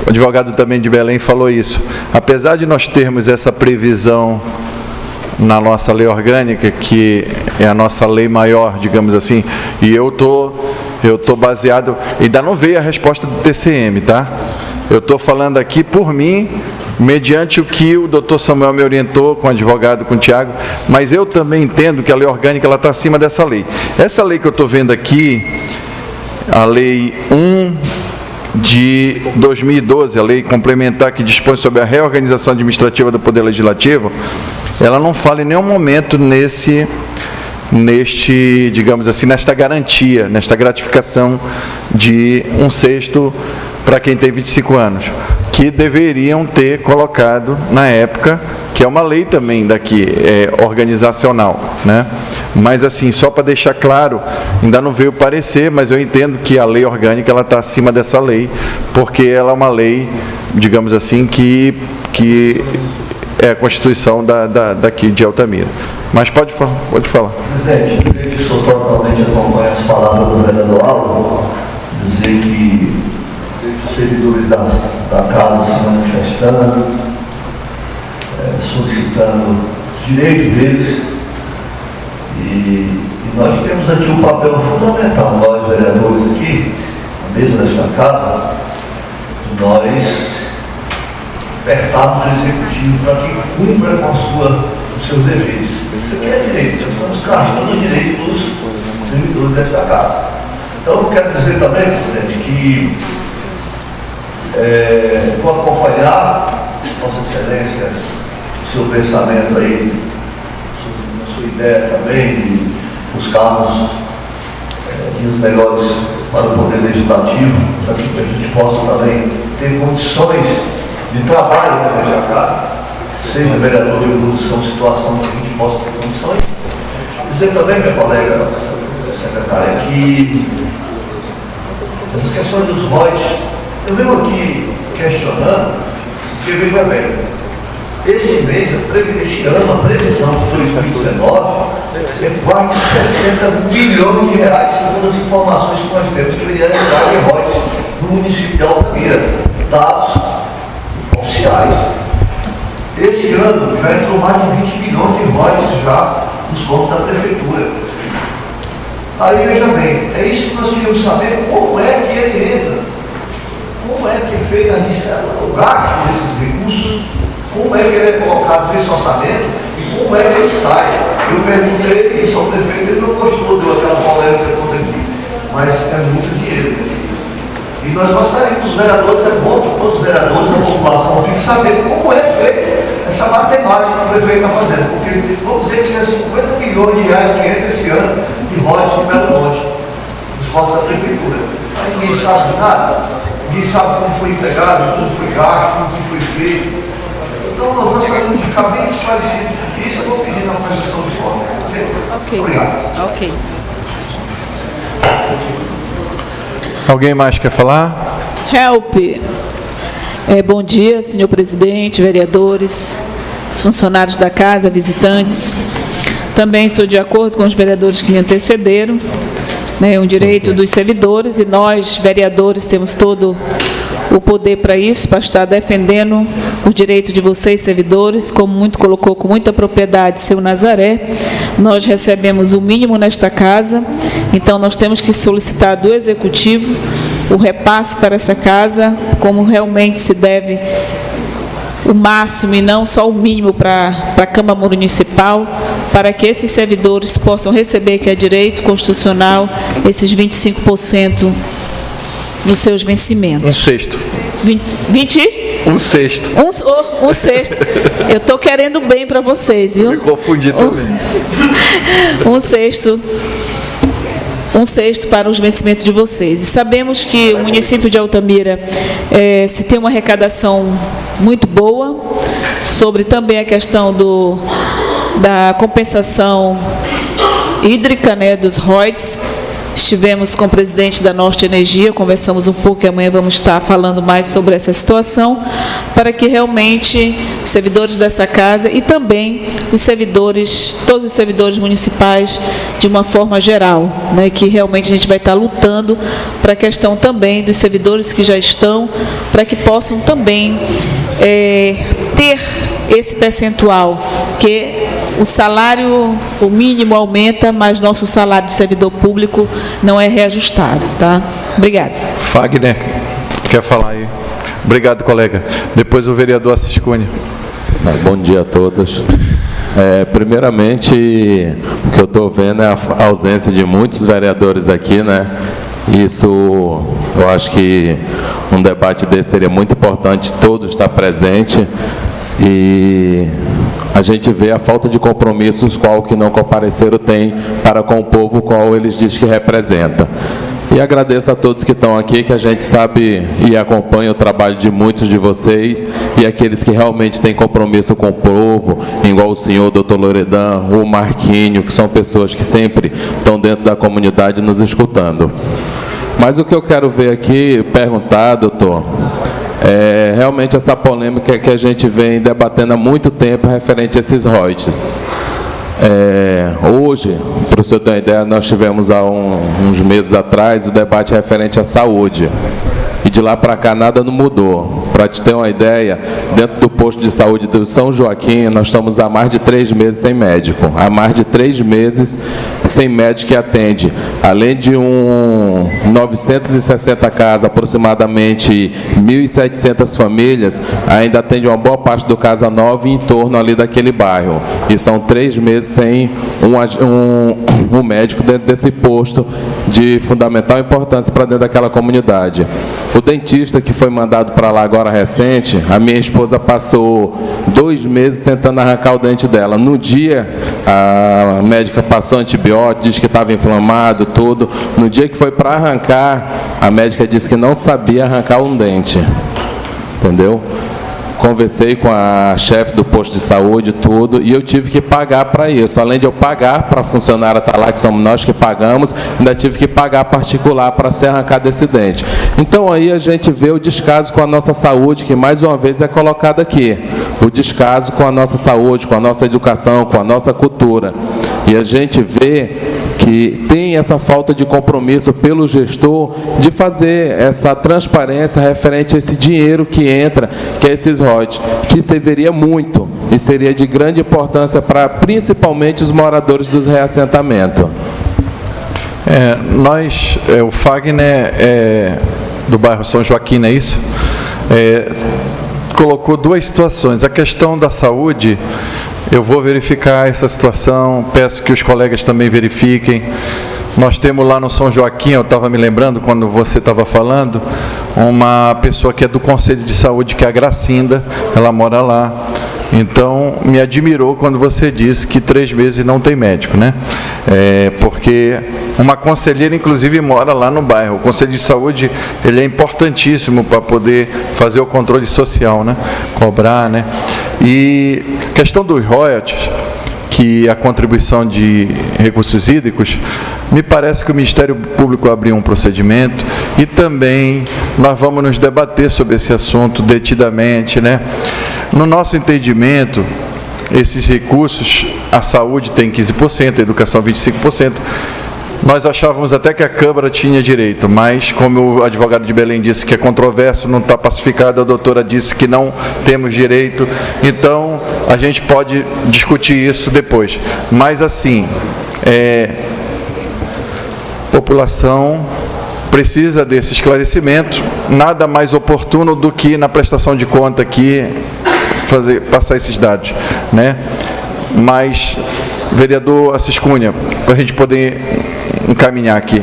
o advogado também de Belém falou isso. Apesar de nós termos essa previsão na nossa lei orgânica, que é a nossa lei maior, digamos assim, e eu tô baseado, ainda não veio a resposta do TCM, tá? Eu estou falando aqui por mim, mediante o que o doutor Samuel me orientou, com o advogado, com o Tiago, mas eu também entendo que a lei orgânica está acima dessa lei. Essa lei que eu estou vendo aqui, a Lei 1 de 2012, a lei complementar que dispõe sobre a reorganização administrativa do Poder Legislativo, ela não fala em nenhum momento digamos assim, nesta garantia, nesta gratificação de 1/6 para quem tem 25 anos, que deveriam ter colocado na época, que é uma lei também daqui, organizacional, né? Mas assim, só para deixar claro, ainda não veio parecer, mas eu entendo que a lei orgânica ela está acima dessa lei, porque ela é uma lei, digamos assim, que é a Constituição daqui de Altamira. Mas pode falar. Presidente, eu queria que o senhor totalmente acompanhe as palavras do vereador Álvaro, dizer que os servidores da casa se manifestando, solicitando os direitos deles, e nós temos aqui um papel fundamental, nós vereadores aqui, na mesa desta casa, nós apertarmos o executivo para que cumpra com os seus deveres. Isso aqui é direito, nós estamos gastando os direitos dos servidores desta casa. Então, eu quero dizer também, presidente, que vou acompanhar, Vossa Excelência, o seu pensamento aí, a sua ideia também de buscarmos os melhores para o Poder Legislativo, para que a gente possa também ter condições de trabalho nesta casa, seja vereador de oposição, situação que a gente possa ter condições. Dizer também, meu colega secretário, que essas questões dos royalties, eu venho aqui questionando, porque veja bem, esse mês, esse ano, a previsão de 2019 é quase 60 bilhões de reais, segundo as informações que nós temos, que viria entrar de royalties no município de Altamira, dados oficiais. Esse ano já entrou mais de 20 bilhões de royalties já nos contos da prefeitura. Aí veja bem, é isso que nós queríamos saber, como é que ele entra, como é que é feito o gasto desses recursos, como é que ele é colocado nesse orçamento e como é que ele sai. Eu perguntei isso ao prefeito, ele não gostou, deu aquela polêmica toda aqui, mas é muito dinheiro. E nós gostaríamos, os vereadores, é bom que todos os vereadores, a população, fiquem sabendo como é feita essa matemática que o prefeito está fazendo, porque vamos dizer que é 50 milhões de reais que entra esse ano de royalties no Belo Monte, dos cofres da prefeitura. Aí ninguém sabe de nada, ninguém sabe como foi empregado, como foi gasto, como foi feito. Então nós gostaríamos de ficar bem esclarecidos. Isso eu vou pedir na prestação de contas. Ok? Obrigado. Ok. Alguém mais quer falar? Help. Bom dia, senhor presidente, vereadores, os funcionários da casa, visitantes. Também sou de acordo com os vereadores que me antecederam, né, um direito dos servidores, e nós, vereadores, temos todo o poder para isso, para estar defendendo os direitos de vocês, servidores, como muito colocou com muita propriedade seu Nazaré. Nós recebemos o mínimo nesta casa, então nós temos que solicitar do Executivo o repasse para essa casa, como realmente se deve, o máximo e não só o mínimo para a Câmara Municipal, para que esses servidores possam receber, que é direito constitucional, esses 25% nos seus vencimentos. Um sexto. 20? Um sexto. Um sexto. Eu estou querendo bem para vocês, viu? Me confundi também. Um sexto para os vencimentos de vocês. E sabemos que o município de Altamira se tem uma arrecadação muito boa, sobre também a questão da compensação hídrica, né, dos ROIDs. Estivemos com o presidente da Norte Energia, conversamos um pouco e amanhã vamos estar falando mais sobre essa situação, para que realmente os servidores dessa casa e também os servidores, todos os servidores municipais, de uma forma geral, né, que realmente a gente vai estar lutando para a questão também dos servidores que já estão, para que possam também ter esse percentual, que o salário, o mínimo aumenta, mas nosso salário de servidor público não é reajustado, tá? Obrigada. Fagner, quer falar aí? Obrigado, colega. Depois o vereador Assis Cunha. Bom dia a todos. Primeiramente, o que eu estou vendo é a ausência de muitos vereadores aqui, né? Isso, eu acho que um debate desse seria muito importante, todos estar presente, e a gente vê a falta de compromissos qual que não compareceram tem para com o povo qual eles dizem que representa. E agradeço a todos que estão aqui, que a gente sabe e acompanha o trabalho de muitos de vocês, e aqueles que realmente têm compromisso com o povo, igual o senhor, doutor Loredan, o Marquinho, que são pessoas que sempre estão dentro da comunidade nos escutando. Mas o que eu quero ver aqui, perguntar, doutor, realmente essa polêmica que a gente vem debatendo há muito tempo referente a esses royalties. Hoje, para o senhor ter uma ideia, nós tivemos há uns meses atrás o debate referente à saúde. E de lá para cá nada não mudou. Para te ter uma ideia, dentro do posto de saúde do São Joaquim, nós estamos há mais de 3 meses sem médico. Há mais de 3 meses sem médico que atende. Além de 960 casas, aproximadamente 1.700 famílias, ainda atende uma boa parte do Casa Nova em torno ali daquele bairro. E são 3 meses sem um médico dentro desse posto de fundamental importância para dentro daquela comunidade. O dentista que foi mandado para lá agora recente, a minha esposa passou 2 meses tentando arrancar o dente dela. No dia, a médica passou antibiótico, disse que estava inflamado, tudo. No dia que foi para arrancar, a médica disse que não sabia arrancar um dente. Entendeu? Conversei com a chefe do posto de saúde, tudo, e eu tive que pagar para isso. Além de eu pagar para a funcionária estar lá, que somos nós que pagamos, ainda tive que pagar particular para ser arrancado esse dente. Então aí a gente vê o descaso com a nossa saúde, que mais uma vez é colocado aqui. O descaso com a nossa saúde, com a nossa educação, com a nossa cultura. E a gente vê que tem essa falta de compromisso pelo gestor de fazer essa transparência referente a esse dinheiro que entra, que é esses royalties, que serviria muito e seria de grande importância para principalmente os moradores dos reassentamentos. O Fagner do bairro São Joaquim, não é isso? Colocou 2 situações. A questão da saúde, eu vou verificar essa situação, peço que os colegas também verifiquem. Nós temos lá no São Joaquim, eu estava me lembrando quando você estava falando, uma pessoa que é do Conselho de Saúde, que é a Gracinda, ela mora lá. Então, me admirou quando você disse que 3 meses não tem médico, né? Porque uma conselheira, inclusive, mora lá no bairro. O Conselho de Saúde, ele é importantíssimo para poder fazer o controle social, né? Cobrar, né? E questão dos royalties, que a contribuição de recursos hídricos, me parece que o Ministério Público abriu um procedimento e também nós vamos nos debater sobre esse assunto detidamente, né? No nosso entendimento, esses recursos, a saúde tem 15%, a educação 25%, Nós achávamos até que a Câmara tinha direito, mas como o advogado de Belém disse que é controverso, não está pacificado, a doutora disse que não temos direito, então a gente pode discutir isso depois. Mas assim, população precisa desse esclarecimento, nada mais oportuno do que na prestação de conta aqui passar esses dados, né? Mas, vereador Assis Cunha, para a gente poder encaminhar aqui.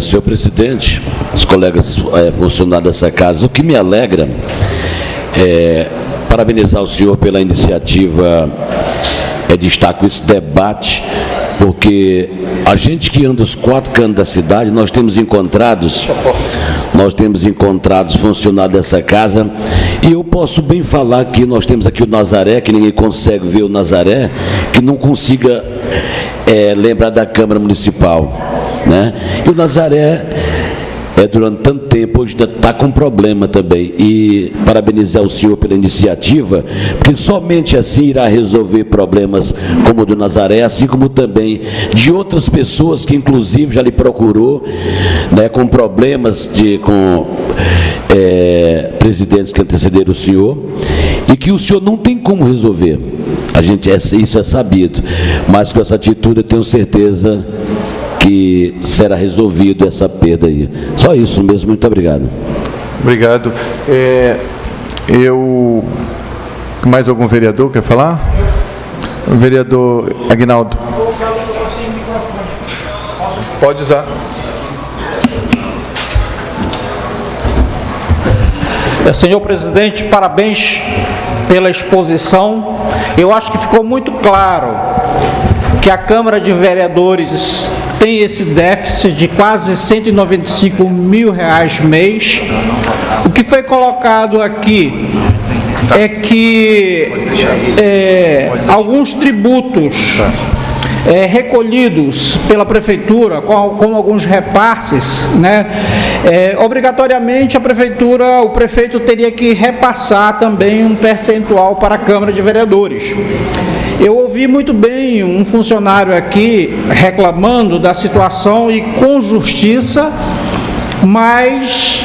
Senhor presidente, os colegas funcionários dessa casa, o que me alegra é parabenizar o senhor pela iniciativa, destaco esse debate, porque a gente que anda os 4 cantos da cidade, nós temos encontrados funcionários dessa casa, e eu posso bem falar que nós temos aqui o Nazaré, que ninguém consegue ver o Nazaré, que não consiga lembrar da Câmara Municipal, né? E o Nazaré, durante tanto tempo, hoje está com problema também, e parabenizar o senhor pela iniciativa, porque somente assim irá resolver problemas como o do Nazaré, assim como também de outras pessoas que inclusive já lhe procurou, né, com problemas com presidentes que antecederam o senhor, e que o senhor não tem como resolver. Isso é sabido, mas com essa atitude eu tenho certeza que será resolvido essa perda aí. Só isso mesmo, muito obrigado. Obrigado. Mais algum vereador quer falar? O vereador Aguinaldo. Pode usar. Senhor presidente, parabéns pela exposição. Eu acho que ficou muito claro que a Câmara de Vereadores tem esse déficit de quase R$195 mil mês. O que foi colocado aqui é que alguns tributos recolhidos pela prefeitura, com alguns repasses, né, obrigatoriamente o prefeito teria que repassar também um percentual para a Câmara de Vereadores. Eu ouvi muito bem um funcionário aqui reclamando da situação e com justiça, mas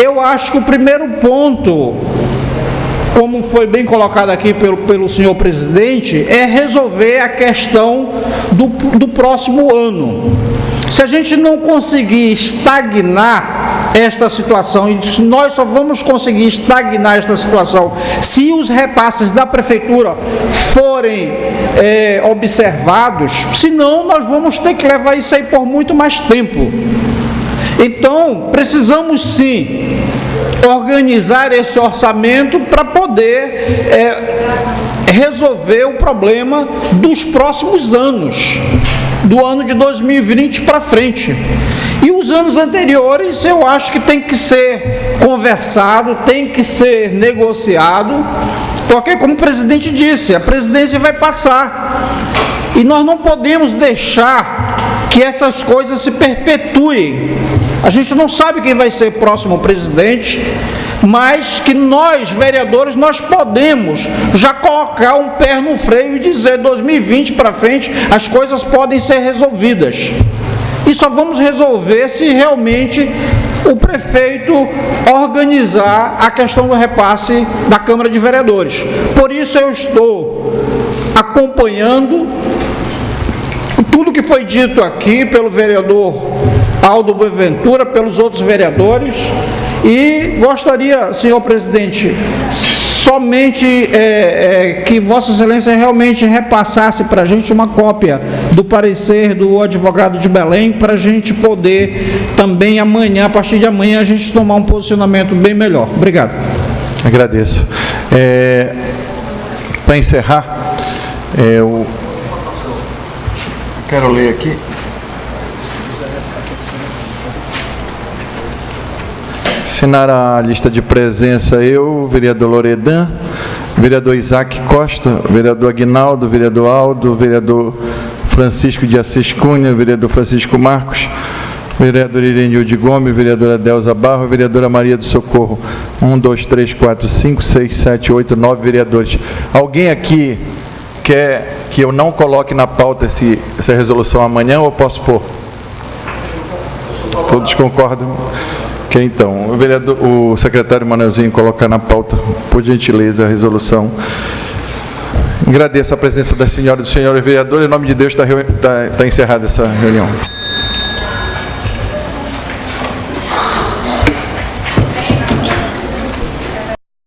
eu acho que o primeiro ponto, como foi bem colocado aqui pelo senhor presidente, é resolver a questão do próximo ano. Se a gente não conseguir estagnar esta situação, e nós só vamos conseguir estagnar esta situação se os repasses da prefeitura forem observados, senão nós vamos ter que levar isso aí por muito mais tempo. Então, precisamos sim organizar esse orçamento para poder resolver o problema dos próximos anos, do ano de 2020 para frente. E os anos anteriores, eu acho que tem que ser conversado, tem que ser negociado, porque, como o presidente disse, a presidência vai passar. E nós não podemos deixar que essas coisas se perpetuem. A gente não sabe quem vai ser o próximo presidente, mas que nós, vereadores, nós podemos já colocar um pé no freio e dizer 2020 para frente as coisas podem ser resolvidas. E só vamos resolver se realmente o prefeito organizar a questão do repasse da Câmara de Vereadores. Por isso eu estou acompanhando tudo que foi dito aqui pelo vereador Aldo Boaventura, pelos outros vereadores, e gostaria, senhor presidente, somente que Vossa Excelência realmente repassasse para a gente uma cópia do parecer do advogado de Belém, para a gente poder também amanhã, a partir de amanhã, a gente tomar um posicionamento bem melhor. Obrigado. Agradeço. Para encerrar, eu quero ler aqui. Assinar a lista de presença eu, vereador Loredan, vereador Isaac Costa, vereador Aguinaldo, vereador Aldo, vereador Francisco de Assis Cunha, vereador Francisco Marcos, vereador Irenilde Gomes, vereadora Delza Barro, vereadora Maria do Socorro. 1, 2, 3, 4, 5, 6, 7, 8, 9 vereadores. Alguém aqui quer que eu não coloque na pauta essa resolução amanhã ou posso pôr? Todos concordam? Que então, o secretário Manelzinho colocar na pauta, por gentileza, a resolução. Agradeço a presença da senhora e dos senhores vereadores. Em nome de Deus, está encerrada essa reunião.